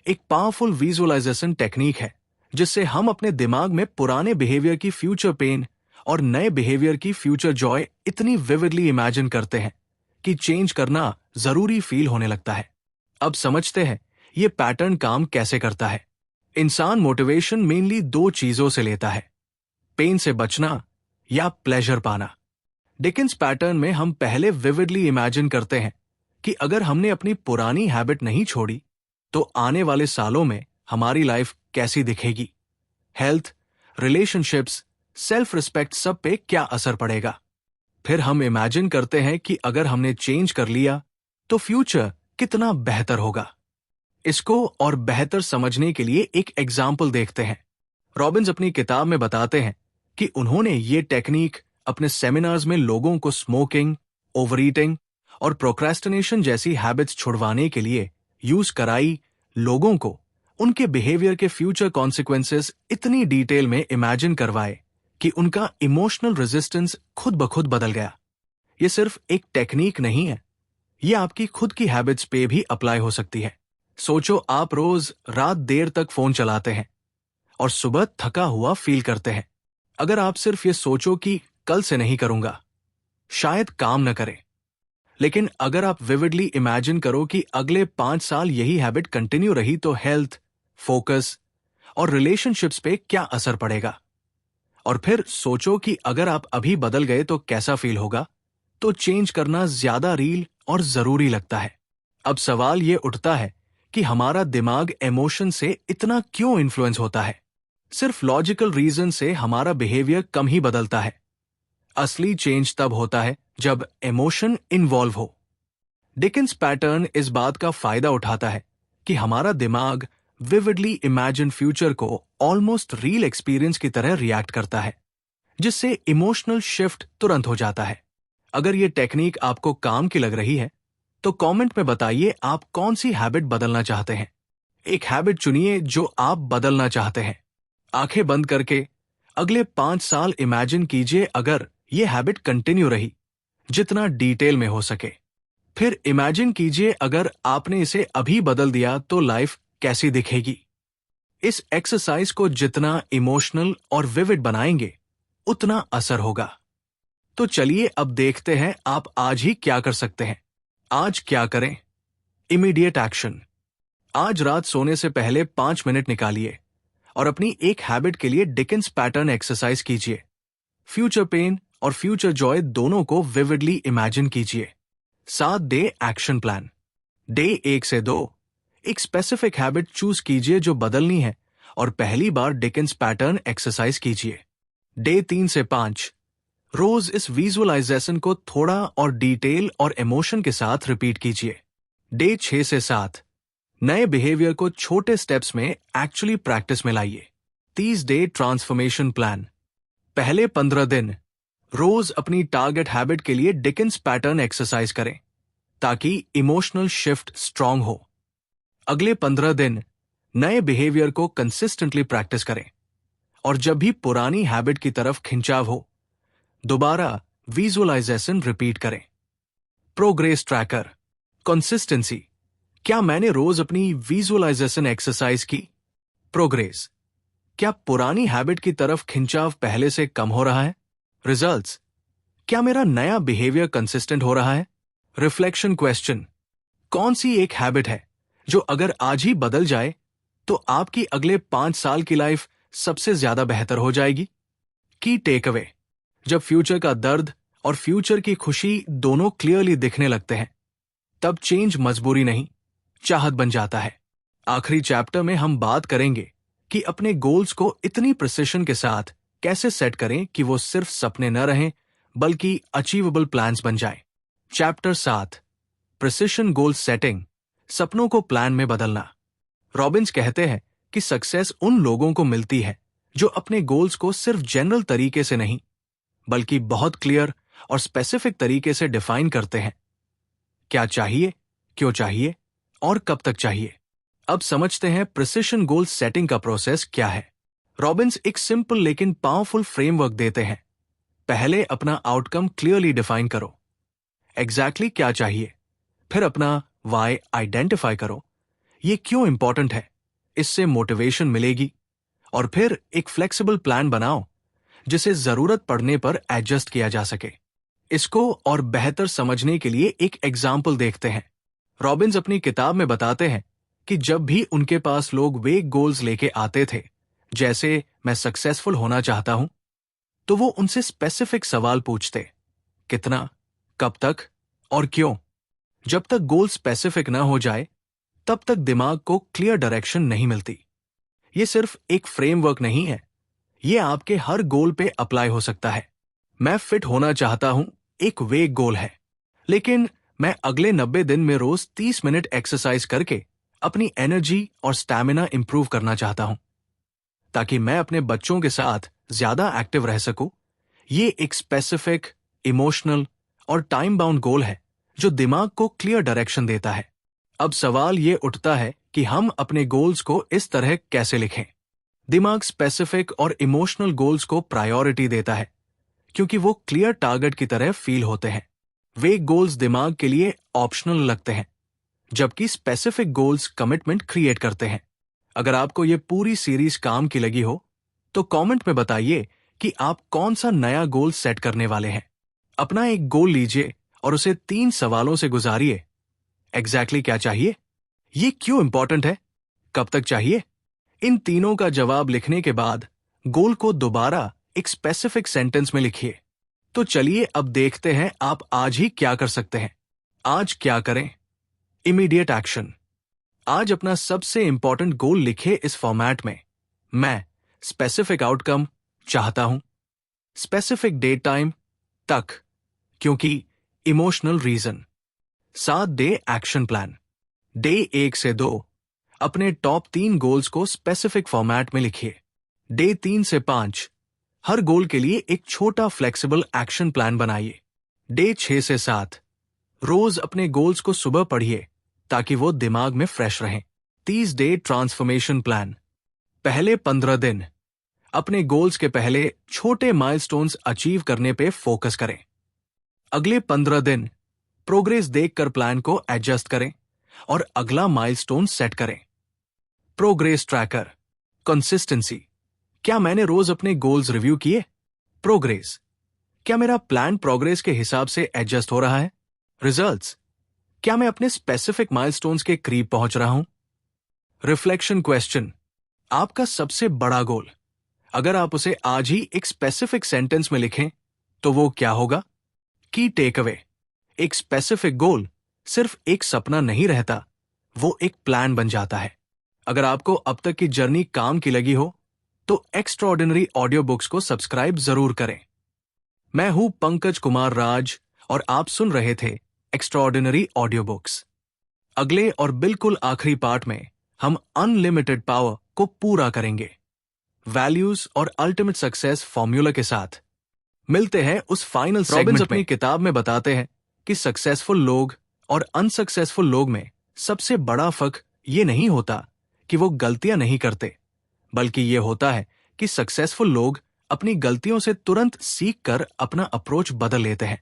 एक पावरफुल विजुअलाइजेशन टेक्निक है जिससे हम अपने दिमाग में पुराने बिहेवियर की फ्यूचर पेन और नए बिहेवियर की फ्यूचर जॉय इतनी विविडली इमेजिन करते हैं कि चेंज करना जरूरी फील होने लगता है। अब समझते हैं ये पैटर्न काम कैसे करता है। इंसान मोटिवेशन मेनली 2 चीजों से लेता है, पेन से बचना या प्लेजर पाना। डिकिंस पैटर्न में हम पहले विविडली इमेजिन करते हैं कि अगर हमने अपनी पुरानी हैबिट नहीं छोड़ी तो आने वाले सालों में हमारी लाइफ कैसी दिखेगी। हेल्थ, रिलेशनशिप्स, सेल्फ रिस्पेक्ट सब पे क्या असर पड़ेगा। फिर हम इमेजिन करते हैं कि अगर हमने चेंज कर लिया तो फ्यूचर कितना बेहतर होगा। इसको और बेहतर समझने के लिए एक एग्जाम्पल देखते हैं। रॉबिन्स अपनी किताब में बताते हैं कि उन्होंने ये टेक्निक अपने सेमिनार्स में लोगों को स्मोकिंग, ओवर ईटिंग और प्रोक्रेस्टिनेशन जैसी हैबिट्स छुड़वाने के लिए यूज कराई। लोगों को उनके बिहेवियर के फ्यूचर कॉन्सिक्वेंसेस इतनी डिटेल में इमेजिन करवाए कि उनका इमोशनल रेजिस्टेंस खुद ब खुद बदल गया। ये सिर्फ एक टेक्निक नहीं है, ये आपकी खुद की हैबिट्स पे भी अप्लाई हो सकती है। सोचो, आप रोज रात देर तक फोन चलाते हैं और सुबह थका हुआ फील करते हैं। अगर आप सिर्फ ये सोचो कि कल से नहीं करूंगा, शायद काम न करे। लेकिन अगर आप विविडली इमेजिन करो कि अगले 5 साल यही हैबिट कंटिन्यू रही तो हेल्थ, फोकस और रिलेशनशिप्स पे क्या असर पड़ेगा, और फिर सोचो कि अगर आप अभी बदल गए तो कैसा फील होगा, तो चेंज करना ज्यादा रियल और जरूरी लगता है। अब सवाल ये उठता है कि हमारा दिमाग इमोशन से इतना क्यों इन्फ्लुएंस होता है? सिर्फ लॉजिकल रीजन से हमारा बिहेवियर कम ही बदलता है। असली चेंज तब होता है जब इमोशन इन्वॉल्व हो। डिकिंस पैटर्न इस बात का फायदा उठाता है कि हमारा दिमाग विविडली इमेजिन फ्यूचर को ऑलमोस्ट रियल एक्सपीरियंस की तरह रिएक्ट करता है, जिससे इमोशनल शिफ्ट तुरंत हो जाता है। अगर ये टेक्निक आपको काम की लग रही है तो कमेंट में बताइए आप कौन सी हैबिट बदलना चाहते हैं। एक हैबिट चुनिए जो आप बदलना चाहते हैं। आंखें बंद करके अगले 5 साल इमेजिन कीजिए अगर ये हैबिट कंटिन्यू रही, जितना डिटेल में हो सके। फिर इमेजिन कीजिए अगर आपने इसे अभी बदल दिया तो लाइफ कैसी दिखेगी। इस एक्सरसाइज को जितना इमोशनल और विविड बनाएंगे उतना असर होगा। तो चलिए अब देखते हैं आप आज ही क्या कर सकते हैं। आज क्या करें? Immediate action. आज रात सोने से पहले 5 मिनट निकालिए और अपनी एक हैबिट के लिए डिकिंस पैटर्न एक्सरसाइज कीजिए। फ्यूचर पेन और फ्यूचर जॉय दोनों को विविडली इमेजिन कीजिए। 7 डे एक्शन प्लान। डे 1 से 2 एक स्पेसिफिक हैबिट चूज कीजिए जो बदलनी है और पहली बार डिकिंस पैटर्न एक्सरसाइज कीजिए। डे 3 से 5 रोज इस विजुअलाइजेशन को थोड़ा और डिटेल और इमोशन के साथ रिपीट कीजिए। डे 6 से 7 नए बिहेवियर को छोटे स्टेप्स में एक्चुअली प्रैक्टिस में लाइए। 30 डे ट्रांसफॉर्मेशन प्लान। पहले 15 दिन रोज अपनी टारगेट हैबिट के लिए डिकिंस पैटर्न एक्सरसाइज करें ताकि इमोशनल शिफ्ट स्ट्रांग हो। अगले 15 दिन नए बिहेवियर को कंसिस्टेंटली प्रैक्टिस करें और जब भी पुरानी हैबिट की तरफ खिंचाव हो दोबारा विजुअलाइजेशन रिपीट करें। Progress tracker. कंसिस्टेंसी। क्या मैंने रोज अपनी विजुअलाइजेशन एक्सरसाइज की? प्रोग्रेस। क्या पुरानी हैबिट की तरफ खिंचाव पहले से कम हो रहा है? रिजल्ट्स। क्या मेरा नया बिहेवियर कंसिस्टेंट हो रहा है? Reflection question. कौन सी एक हैबिट है जो अगर आज ही बदल जाए तो आपकी अगले 5 साल की लाइफ सबसे ज्यादा बेहतर हो जाएगी? की टेक अवे। जब फ्यूचर का दर्द और फ्यूचर की खुशी दोनों क्लियरली दिखने लगते हैं तब चेंज मजबूरी नहीं चाहत बन जाता है। आखिरी चैप्टर में हम बात करेंगे कि अपने गोल्स को इतनी प्रिसिशन के साथ कैसे सेट करें कि वो सिर्फ सपने न रहें बल्कि अचीवेबल प्लान्स बन जाएं। Chapter 7 precision goal setting. सपनों को प्लान में बदलना। रॉबिन्स कहते हैं कि सक्सेस उन लोगों को मिलती है जो अपने गोल्स को सिर्फ जनरल तरीके से नहीं बल्कि बहुत क्लियर और स्पेसिफिक तरीके से डिफाइन करते हैं। क्या चाहिए, क्यों चाहिए और कब तक चाहिए। अब समझते हैं प्रिसिशन गोल सेटिंग का प्रोसेस क्या है। रॉबिन्स एक सिंपल लेकिन पावरफुल फ्रेमवर्क देते हैं। पहले अपना आउटकम क्लियरली डिफाइन करो। एग्जैक्टली क्या चाहिए। फिर अपना वाई आइडेंटिफाई करो। ये क्यों इंपॉर्टेंट है, इससे मोटिवेशन मिलेगी। और फिर एक फ्लेक्सिबल प्लान बनाओ जिसे जरूरत पड़ने पर एडजस्ट किया जा सके। इसको और बेहतर समझने के लिए एक एग्जाम्पल देखते हैं। रॉबिन्स अपनी किताब में बताते हैं कि जब भी उनके पास लोग वेग गोल्स लेके आते थे जैसे मैं सक्सेसफुल होना चाहता हूं तो वो उनसे स्पेसिफिक सवाल पूछते, कितना, कब तक और क्यों। जब तक गोल स्पेसिफिक ना हो जाए तब तक दिमाग को क्लियर डायरेक्शन नहीं मिलती। ये सिर्फ एक फ्रेमवर्क नहीं है, ये आपके हर गोल पे अप्लाई हो सकता है। मैं फिट होना चाहता हूं एक वेग गोल है, लेकिन मैं अगले 90 दिन में रोज 30 मिनट एक्सरसाइज करके अपनी एनर्जी और स्टैमिना इंप्रूव करना चाहता हूं ताकि मैं अपने बच्चों के साथ ज्यादा एक्टिव रह सकूं। ये एक स्पेसिफिक, इमोशनल और टाइम बाउंड गोल है जो दिमाग को क्लियर डायरेक्शन देता है। अब सवाल ये उठता है कि हम अपने गोल्स को इस तरह कैसे लिखें। दिमाग स्पेसिफिक और इमोशनल गोल्स को प्रायोरिटी देता है क्योंकि वो क्लियर टारगेट की तरह फील होते हैं। वेग गोल्स दिमाग के लिए ऑप्शनल लगते हैं जबकि स्पेसिफिक गोल्स कमिटमेंट क्रिएट करते हैं। अगर आपको ये पूरी सीरीज काम की लगी हो तो कमेंट में बताइए कि आप कौन सा नया गोल सेट करने वाले हैं। अपना एक गोल लीजिए और उसे 3 सवालों से गुजारिए। एग्जैक्टली क्या चाहिए, ये क्यों इंपॉर्टेंट है, कब तक चाहिए। इन तीनों का जवाब लिखने के बाद गोल को दोबारा एक स्पेसिफिक सेंटेंस में लिखिए। तो चलिए अब देखते हैं आप आज ही क्या कर सकते हैं। आज क्या करें? Immediate action. आज अपना सबसे इंपॉर्टेंट गोल लिखे इस फॉर्मेट में। मैं स्पेसिफिक आउटकम चाहता हूं, स्पेसिफिक डेट टाइम तक, क्योंकि emotional reason. 7 day action plan. Day 1 से 2 अपने टॉप 3 गोल्स को स्पेसिफिक फॉर्मेट में लिखिए। डे 3 से 5 हर गोल के लिए एक छोटा फ्लेक्सिबल एक्शन प्लान बनाइए। डे 6 से 7 रोज अपने गोल्स को सुबह पढ़िए ताकि वो दिमाग में फ्रेश रहें। 30 डे ट्रांसफॉर्मेशन प्लान। पहले 15 दिन अपने गोल्स के पहले छोटे माइलस्टोन्स अचीव करने पे फोकस करें। अगले 15 दिन प्रोग्रेस देखकर प्लान को एडजस्ट करें और अगला माइलस्टोन सेट करें। Progress tracker. कंसिस्टेंसी। क्या मैंने रोज अपने गोल्स रिव्यू किए? प्रोग्रेस। क्या मेरा प्लान प्रोग्रेस के हिसाब से एडजस्ट हो रहा है? रिजल्ट्स। क्या मैं अपने स्पेसिफिक माइलस्टोन्स के करीब पहुंच रहा हूं? Reflection question. आपका सबसे बड़ा गोल, अगर आप उसे आज ही एक स्पेसिफिक सेंटेंस में लिखें तो वो क्या होगा? की टेक अवे। एक स्पेसिफिक गोल सिर्फ एक सपना नहीं रहता, वो एक प्लान बन जाता है। अगर आपको अब तक की जर्नी काम की लगी हो तो एक्स्ट्राऑर्डिनरी ऑडियो बुक्स को सब्सक्राइब जरूर करें। मैं हूं पंकज कुमार राज और आप सुन रहे थे एक्स्ट्राऑर्डिनरी ऑडियो बुक्स। अगले और बिल्कुल आखिरी पार्ट में हम अनलिमिटेड पावर को पूरा करेंगे, वैल्यूज और अल्टीमेट सक्सेस फॉर्मूला के साथ। मिलते हैं उस फाइनल सेगमेंट में। अपनी किताब में बताते हैं कि सक्सेसफुल लोग और अनसक्सेसफुल लोग में सबसे बड़ा फर्क ये नहीं होता कि वो गलतियां नहीं करते, बल्कि ये होता है कि सक्सेसफुल लोग अपनी गलतियों से तुरंत सीख कर अपना अप्रोच बदल लेते हैं,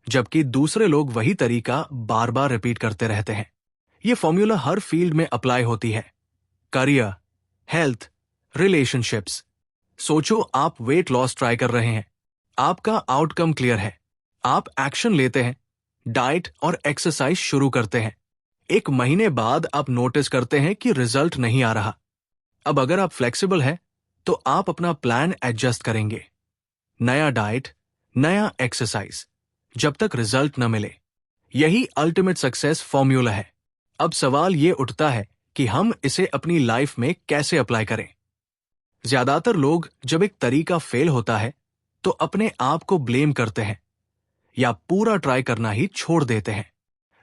जबकि दूसरे लोग वही तरीका बार बार रिपीट करते रहते हैं। ये फॉर्मूला हर फील्ड में अप्लाई होती है, करियर, हेल्थ, रिलेशनशिप्स। सोचो आप वेट लॉस ट्राई कर रहे हैं, आपका आउटकम क्लियर है, आप एक्शन लेते हैं, डाइट और एक्सरसाइज शुरू करते हैं। एक महीने बाद आप नोटिस करते हैं कि रिजल्ट नहीं आ रहा। अब अगर आप फ्लेक्सिबल हैं तो आप अपना प्लान एडजस्ट करेंगे, नया डाइट, नया एक्सरसाइज, जब तक रिजल्ट न मिले। यही अल्टीमेट सक्सेस फॉर्मूला है। अब सवाल ये उठता है कि हम इसे अपनी लाइफ में कैसे अप्लाई करें। ज्यादातर लोग जब एक तरीका फेल होता है तो अपने आप को ब्लेम करते हैं या पूरा ट्राई करना ही छोड़ देते हैं।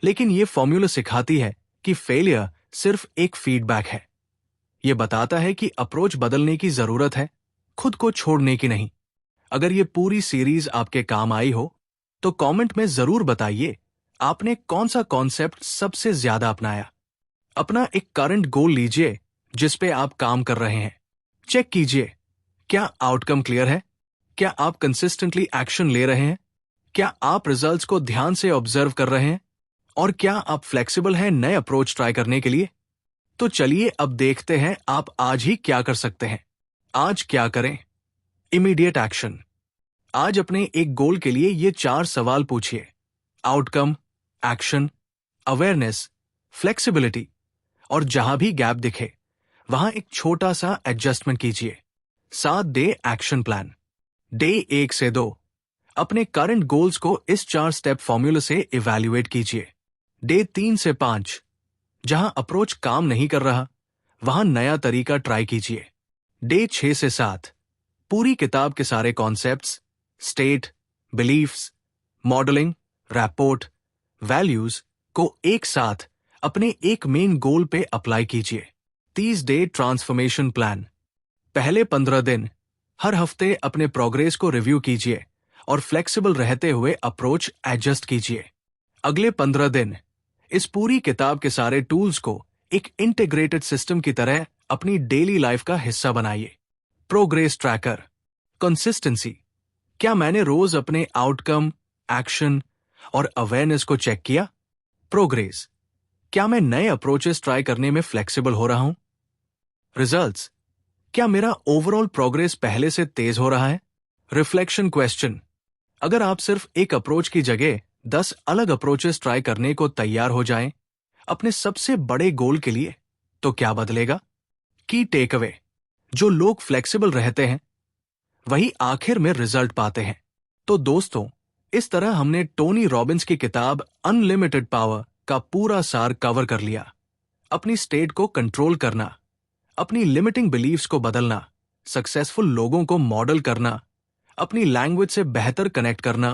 लेकिन ये फॉर्मूला सिखाती है कि फेलियर सिर्फ एक फीडबैक है। ये बताता है कि अप्रोच बदलने की जरूरत है, खुद को छोड़ने की नहीं। अगर ये पूरी सीरीज आपके काम आई हो तो कमेंट में जरूर बताइए आपने कौन सा कॉन्सेप्ट सबसे ज्यादा अपनाया। अपना एक करंट गोल लीजिए जिस पे आप काम कर रहे हैं। चेक कीजिए, क्या आउटकम क्लियर है? क्या आप कंसिस्टेंटली एक्शन ले रहे हैं? क्या आप रिजल्ट्स को ध्यान से ऑब्जर्व कर रहे हैं? और क्या आप फ्लेक्सिबल हैं नए अप्रोच ट्राई करने के लिए? तो चलिए अब देखते हैं आप आज ही क्या कर सकते हैं। आज क्या करें? Immediate action. आज अपने एक गोल के लिए ये 4 सवाल पूछिए। आउटकम, एक्शन, अवेयरनेस, फ्लेक्सिबिलिटी, और जहां भी गैप दिखे वहां एक छोटा सा एडजस्टमेंट कीजिए। 7 डे एक्शन प्लान। डे 1 से 2 अपने करंट गोल्स को इस 4 स्टेप फॉर्मूला से इवैल्यूएट कीजिए। डे 3 से 5 जहां अप्रोच काम नहीं कर रहा वहां नया तरीका ट्राई कीजिए। डे 6 से 7 पूरी किताब के सारे concepts, state, beliefs, modelling, rapport, values को एक साथ अपने एक मेन गोल पे अप्लाई कीजिए। 30 डे ट्रांसफॉर्मेशन प्लान। पहले 15 दिन हर हफ्ते अपने प्रोग्रेस को रिव्यू कीजिए और फ्लेक्सिबल रहते हुए अप्रोच एडजस्ट कीजिए। अगले 15 दिन इस पूरी किताब के सारे टूल्स को एक इंटीग्रेटेड सिस्टम की तरह अपनी डेली लाइफ का हिस्सा बनाइए। Progress tracker. कंसिस्टेंसी। क्या मैंने रोज अपने आउटकम, एक्शन और अवेयरनेस को चेक किया? प्रोग्रेस। क्या मैं नए अप्रोचेस ट्राई करने में फ्लेक्सिबल हो रहा हूं? रिजल्ट्स। क्या मेरा ओवरऑल प्रोग्रेस पहले से तेज हो रहा है? Reflection question. अगर आप सिर्फ एक अप्रोच की जगह 10 अलग अप्रोचेस ट्राई करने को तैयार हो जाएं अपने सबसे बड़े गोल के लिए, तो क्या बदलेगा? की टेक अवे। जो लोग फ्लेक्सिबल रहते हैं वही आखिर में रिजल्ट पाते हैं। तो दोस्तों, इस तरह हमने टोनी रॉबिन्स की किताब अनलिमिटेड पावर का पूरा सार कवर कर लिया। अपनी स्टेट को कंट्रोल करना, अपनी लिमिटिंग बिलीव्स को बदलना, सक्सेसफुल लोगों को मॉडल करना, अपनी लैंग्वेज से बेहतर कनेक्ट करना,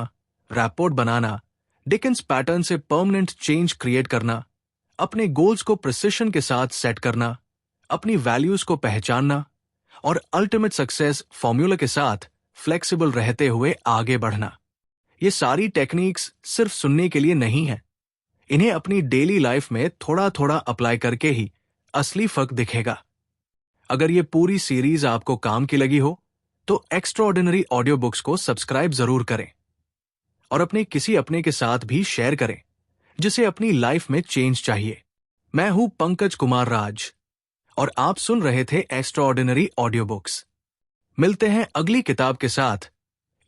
रैपोर्ट बनाना, डिकिंस पैटर्न से परमानेंट चेंज क्रिएट करना, अपने गोल्स को प्रिसिशन के साथ सेट करना, अपनी वैल्यूज को पहचानना और अल्टीमेट सक्सेस फॉर्मूला के साथ फ्लेक्सिबल रहते हुए आगे बढ़ना। ये सारी टेक्निक्स सिर्फ सुनने के लिए नहीं है, इन्हें अपनी डेली लाइफ में थोड़ा थोड़ा अप्लाई करके ही असली फर्क दिखेगा। अगर ये पूरी सीरीज आपको काम की लगी हो तो एक्स्ट्राऑर्डिनरी ऑडियो बुक्स को सब्सक्राइब जरूर करें। और अपने किसी अपने के साथ भी शेयर करें जिसे अपनी लाइफ में चेंज चाहिए। मैं हूं पंकज कुमार राज और आप सुन रहे थे एक्स्ट्राऑर्डिनरी ऑडियो बुक्स। मिलते हैं अगली किताब के साथ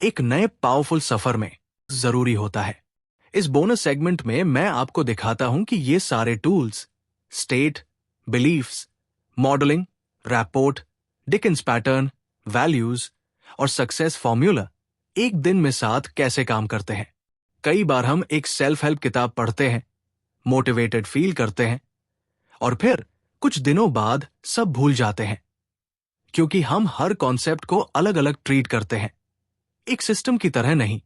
एक नए पावरफुल सफर में। जरूरी होता है इस बोनस सेगमेंट में मैं आपको दिखाता हूं कि ये सारे tools state, beliefs, modelling, rapport, Dickens pattern, values और सक्सेस फॉर्मूला एक दिन में साथ कैसे काम करते हैं। कई बार हम एक सेल्फ हेल्प किताब पढ़ते हैं, मोटिवेटेड फील करते हैं और फिर कुछ दिनों बाद सब भूल जाते हैं, क्योंकि हम हर कॉन्सेप्ट को अलग अलग ट्रीट करते हैं, एक सिस्टम की तरह नहीं।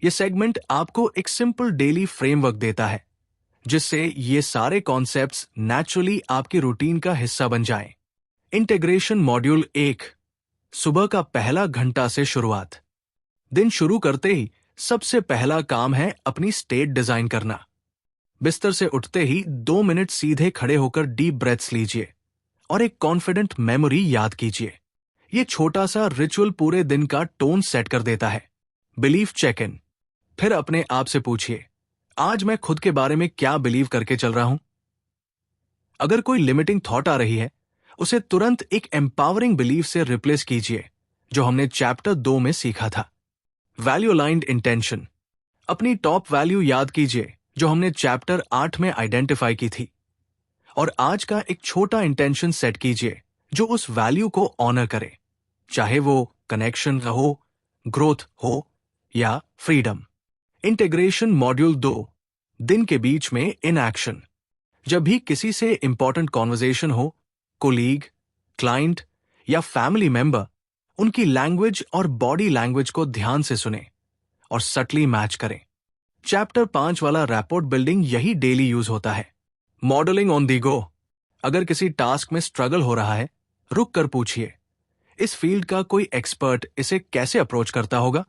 यह सेगमेंट आपको एक सिंपल डेली फ्रेमवर्क देता है जिससे ये सारे कॉन्सेप्ट्स नेचुरली आपकी रूटीन का हिस्सा बन जाएं। इंटीग्रेशन मॉड्यूल 1, सुबह का पहला घंटा से शुरुआत। दिन शुरू करते ही सबसे पहला काम है अपनी स्टेट डिजाइन करना। बिस्तर से उठते ही 2 मिनट सीधे खड़े होकर डीप ब्रेथ्स लीजिए और एक कॉन्फिडेंट मेमोरी याद कीजिए। ये छोटा सा रिचुअल पूरे दिन का टोन सेट कर देता है। Belief check in. फिर अपने आप से पूछिए, आज मैं खुद के बारे में क्या बिलीव करके चल रहा हूं। अगर कोई लिमिटिंग थॉट आ रही है, उसे तुरंत एक एम्पावरिंग बिलीफ से रिप्लेस कीजिए, जो हमने चैप्टर 2 में सीखा था। Value aligned intention. अपनी टॉप वैल्यू याद कीजिए जो हमने चैप्टर 8 में आइडेंटिफाई की थी, और आज का एक छोटा इंटेंशन सेट कीजिए जो उस वैल्यू को ऑनर करे, चाहे वो कनेक्शन हो, ग्रोथ हो या फ्रीडम। इंटीग्रेशन मॉड्यूल 2, दिन के बीच में इन एक्शन। जब भी किसी से इंपॉर्टेंट कॉन्वर्जेशन हो, कोलीग, क्लाइंट या फैमिली मेंबर, उनकी लैंग्वेज और बॉडी लैंग्वेज को ध्यान से सुने और सटली मैच करें। चैप्टर 5 वाला रैपोर्ट बिल्डिंग यही डेली यूज होता है। मॉडलिंग ऑन दी गो। अगर किसी टास्क में स्ट्रगल हो रहा है, रुक कर पूछिए, इस फील्ड का कोई एक्सपर्ट इसे कैसे अप्रोच करता होगा।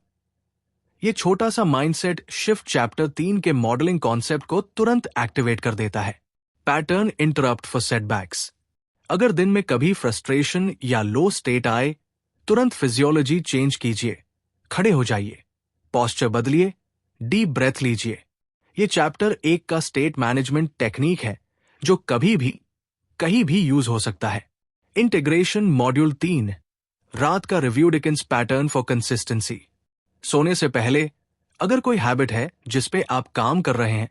ये छोटा सा माइंडसेट शिफ्ट चैप्टर 3 के मॉडलिंग कॉन्सेप्ट को तुरंत एक्टिवेट कर देता है। Pattern interrupt for setbacks. अगर दिन में कभी फ्रस्ट्रेशन या लो स्टेट आए, तुरंत फिजियोलॉजी चेंज कीजिए, खड़े हो जाइए, पोस्चर बदलिए, डीप ब्रेथ लीजिए। ये चैप्टर 1 का स्टेट मैनेजमेंट टेक्निक है जो कभी भी कहीं भी यूज हो सकता है। इंटीग्रेशन मॉड्यूल 3, रात का review Dickens pattern for consistency. सोने से पहले अगर कोई हैबिट है जिस पे आप काम कर रहे हैं,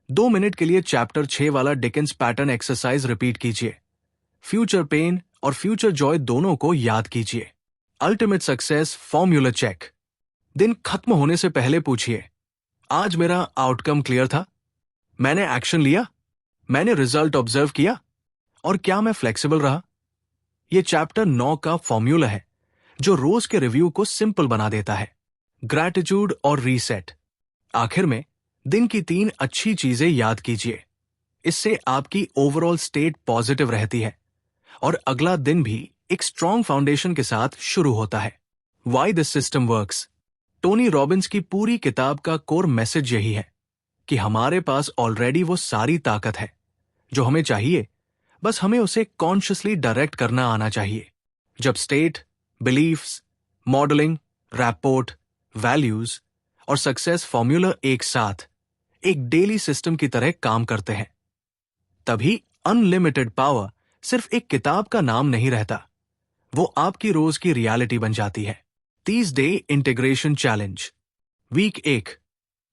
2 मिनट के लिए चैप्टर 6 वाला डिकिंस पैटर्न एक्सरसाइज रिपीट कीजिए। फ्यूचर पेन और फ्यूचर जॉय दोनों को याद कीजिए। Ultimate success formula check. दिन खत्म होने से पहले पूछिए, आज मेरा आउटकम क्लियर था? मैंने एक्शन लिया? मैंने रिजल्ट ऑब्जर्व किया? और क्या मैं फ्लेक्सिबल रहा? यह चैप्टर 9 का फॉर्मूला है जो रोज के रिव्यू को सिंपल बना देता है। ग्रैटिट्यूड और रीसेट। आखिर में दिन की 3 अच्छी चीजें याद कीजिए। इससे आपकी ओवरऑल स्टेट पॉजिटिव रहती है और अगला दिन भी एक स्ट्रॉन्ग फाउंडेशन के साथ शुरू होता है। Why this system works. Tony Robbins की पूरी किताब का कोर मैसेज यही है कि हमारे पास ऑलरेडी वो सारी ताकत है जो हमें चाहिए, बस हमें उसे कॉन्शियसली डायरेक्ट करना आना चाहिए। जब state, beliefs, modelling, rapport, values और सक्सेस फॉर्मूला एक साथ एक डेली सिस्टम की तरह काम करते हैं, तभी अनलिमिटेड पावर सिर्फ एक किताब का नाम नहीं रहता, वो आपकी रोज की रियलिटी बन जाती है। 30 डे इंटीग्रेशन चैलेंज। वीक 1,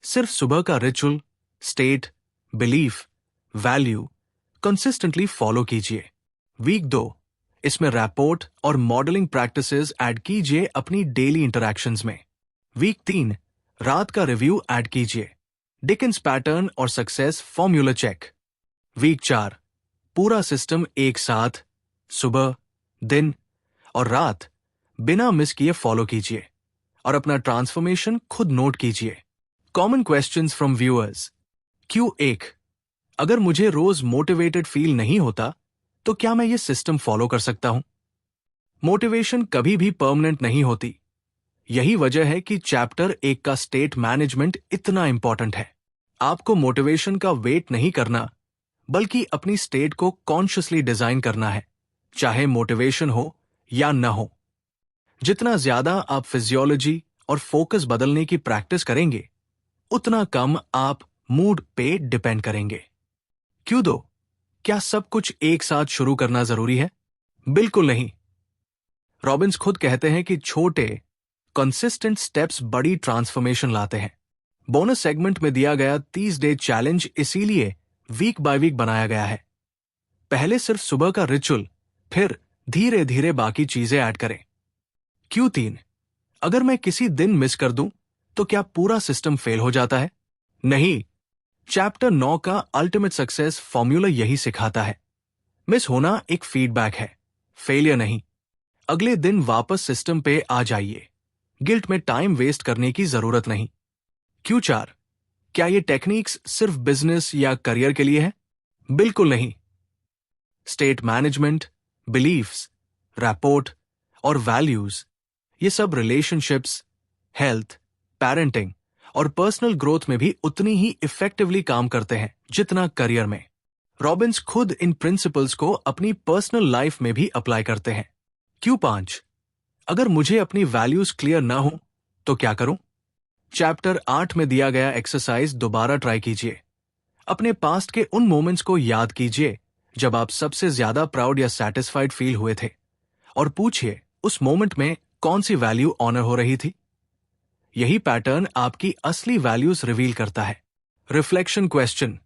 सिर्फ सुबह का ritual, state, belief, value consistently follow कीजिए। वीक 2, इसमें रैपोर्ट और मॉडलिंग प्रैक्टिसेस ऐड कीजिए अपनी डेली इंटरैक्शंस में। वीक 3, रात का रिव्यू ऐड कीजिए, डिकिंस पैटर्न और सक्सेस फॉर्मूला चेक। वीक 4, पूरा सिस्टम एक साथ सुबह, दिन और रात बिना मिस किए फॉलो कीजिए और अपना ट्रांसफॉर्मेशन खुद नोट कीजिए। Common questions from viewers. Q1, अगर मुझे रोज मोटिवेटेड फील नहीं होता तो क्या मैं ये सिस्टम फॉलो कर सकता हूं? मोटिवेशन कभी भी परमानेंट नहीं होती। यही वजह है कि चैप्टर 1 का स्टेट मैनेजमेंट इतना इंपॉर्टेंट है। आपको मोटिवेशन का वेट नहीं करना, बल्कि अपनी स्टेट को कॉन्शियसली डिजाइन करना है, चाहे मोटिवेशन हो या न हो। जितना ज्यादा आप फिजियोलॉजी और फोकस बदलने की प्रैक्टिस करेंगे, उतना कम आप मूड पे डिपेंड करेंगे। क्यों दो? क्या सब कुछ एक साथ शुरू करना जरूरी है? बिल्कुल नहीं। रॉबिन्स खुद कहते हैं कि छोटे कंसिस्टेंट स्टेप्स बड़ी ट्रांसफॉर्मेशन लाते हैं। बोनस सेगमेंट में दिया गया 30 डे चैलेंज इसीलिए वीक बाय वीक बनाया गया है। पहले सिर्फ सुबह का रिचुअल, फिर धीरे धीरे बाकी चीजें ऐड करें। Q3, अगर मैं किसी दिन मिस कर दूं तो क्या पूरा सिस्टम फेल हो जाता है? नहीं। चैप्टर 9 का अल्टीमेट सक्सेस फॉर्मूला यही सिखाता है। मिस होना एक फीडबैक है, फेलियर नहीं। अगले दिन वापस सिस्टम पे आ जाइए। गिल्ट में टाइम वेस्ट करने की जरूरत नहीं। Q4, क्या ये टेक्निक्स सिर्फ बिजनेस या करियर के लिए है? बिल्कुल नहीं। स्टेट मैनेजमेंट, बिलीफ्स, रैपोर्ट और वैल्यूज, ये सब रिलेशनशिप्स, हेल्थ, पेरेंटिंग और पर्सनल ग्रोथ में भी उतनी ही इफेक्टिवली काम करते हैं जितना करियर में। रॉबिन्स खुद इन प्रिंसिपल्स को अपनी पर्सनल लाइफ में भी अप्लाई करते हैं। Q5, अगर मुझे अपनी वैल्यूज क्लियर ना हो तो क्या करूं? चैप्टर 8 में दिया गया एक्सरसाइज दोबारा ट्राई कीजिए। अपने पास्ट के उन मोमेंट्स को याद कीजिए जब आप सबसे ज्यादा प्राउड या सैटिस्फाइड फील हुए थे, और पूछिए उस मोमेंट में कौन सी वैल्यू ऑनर हो रही थी। यही पैटर्न आपकी असली वैल्यूज रिवील करता है। रिफ्लेक्शन क्वेश्चन,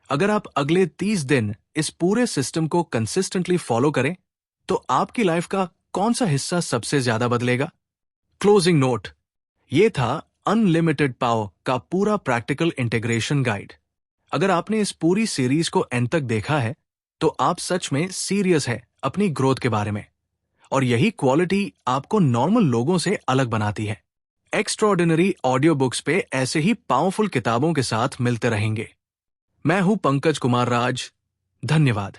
अगर आप अगले 30 दिन इस पूरे सिस्टम को कंसिस्टेंटली फॉलो करें तो आपकी लाइफ का कौन सा हिस्सा सबसे ज्यादा बदलेगा? क्लोजिंग नोट, ये था अनलिमिटेड पावर का पूरा प्रैक्टिकल इंटीग्रेशन गाइड। अगर आपने इस पूरी सीरीज को एंड तक देखा है तो आप सच में सीरियस है अपनी ग्रोथ के बारे में, और यही क्वालिटी आपको नॉर्मल लोगों से अलग बनाती है। एक्स्ट्राऑर्डिनरी ऑडियो बुक्स पे ऐसे ही पावरफुल किताबों के साथ मिलते रहेंगे। मैं हूं पंकज कुमार राज। धन्यवाद।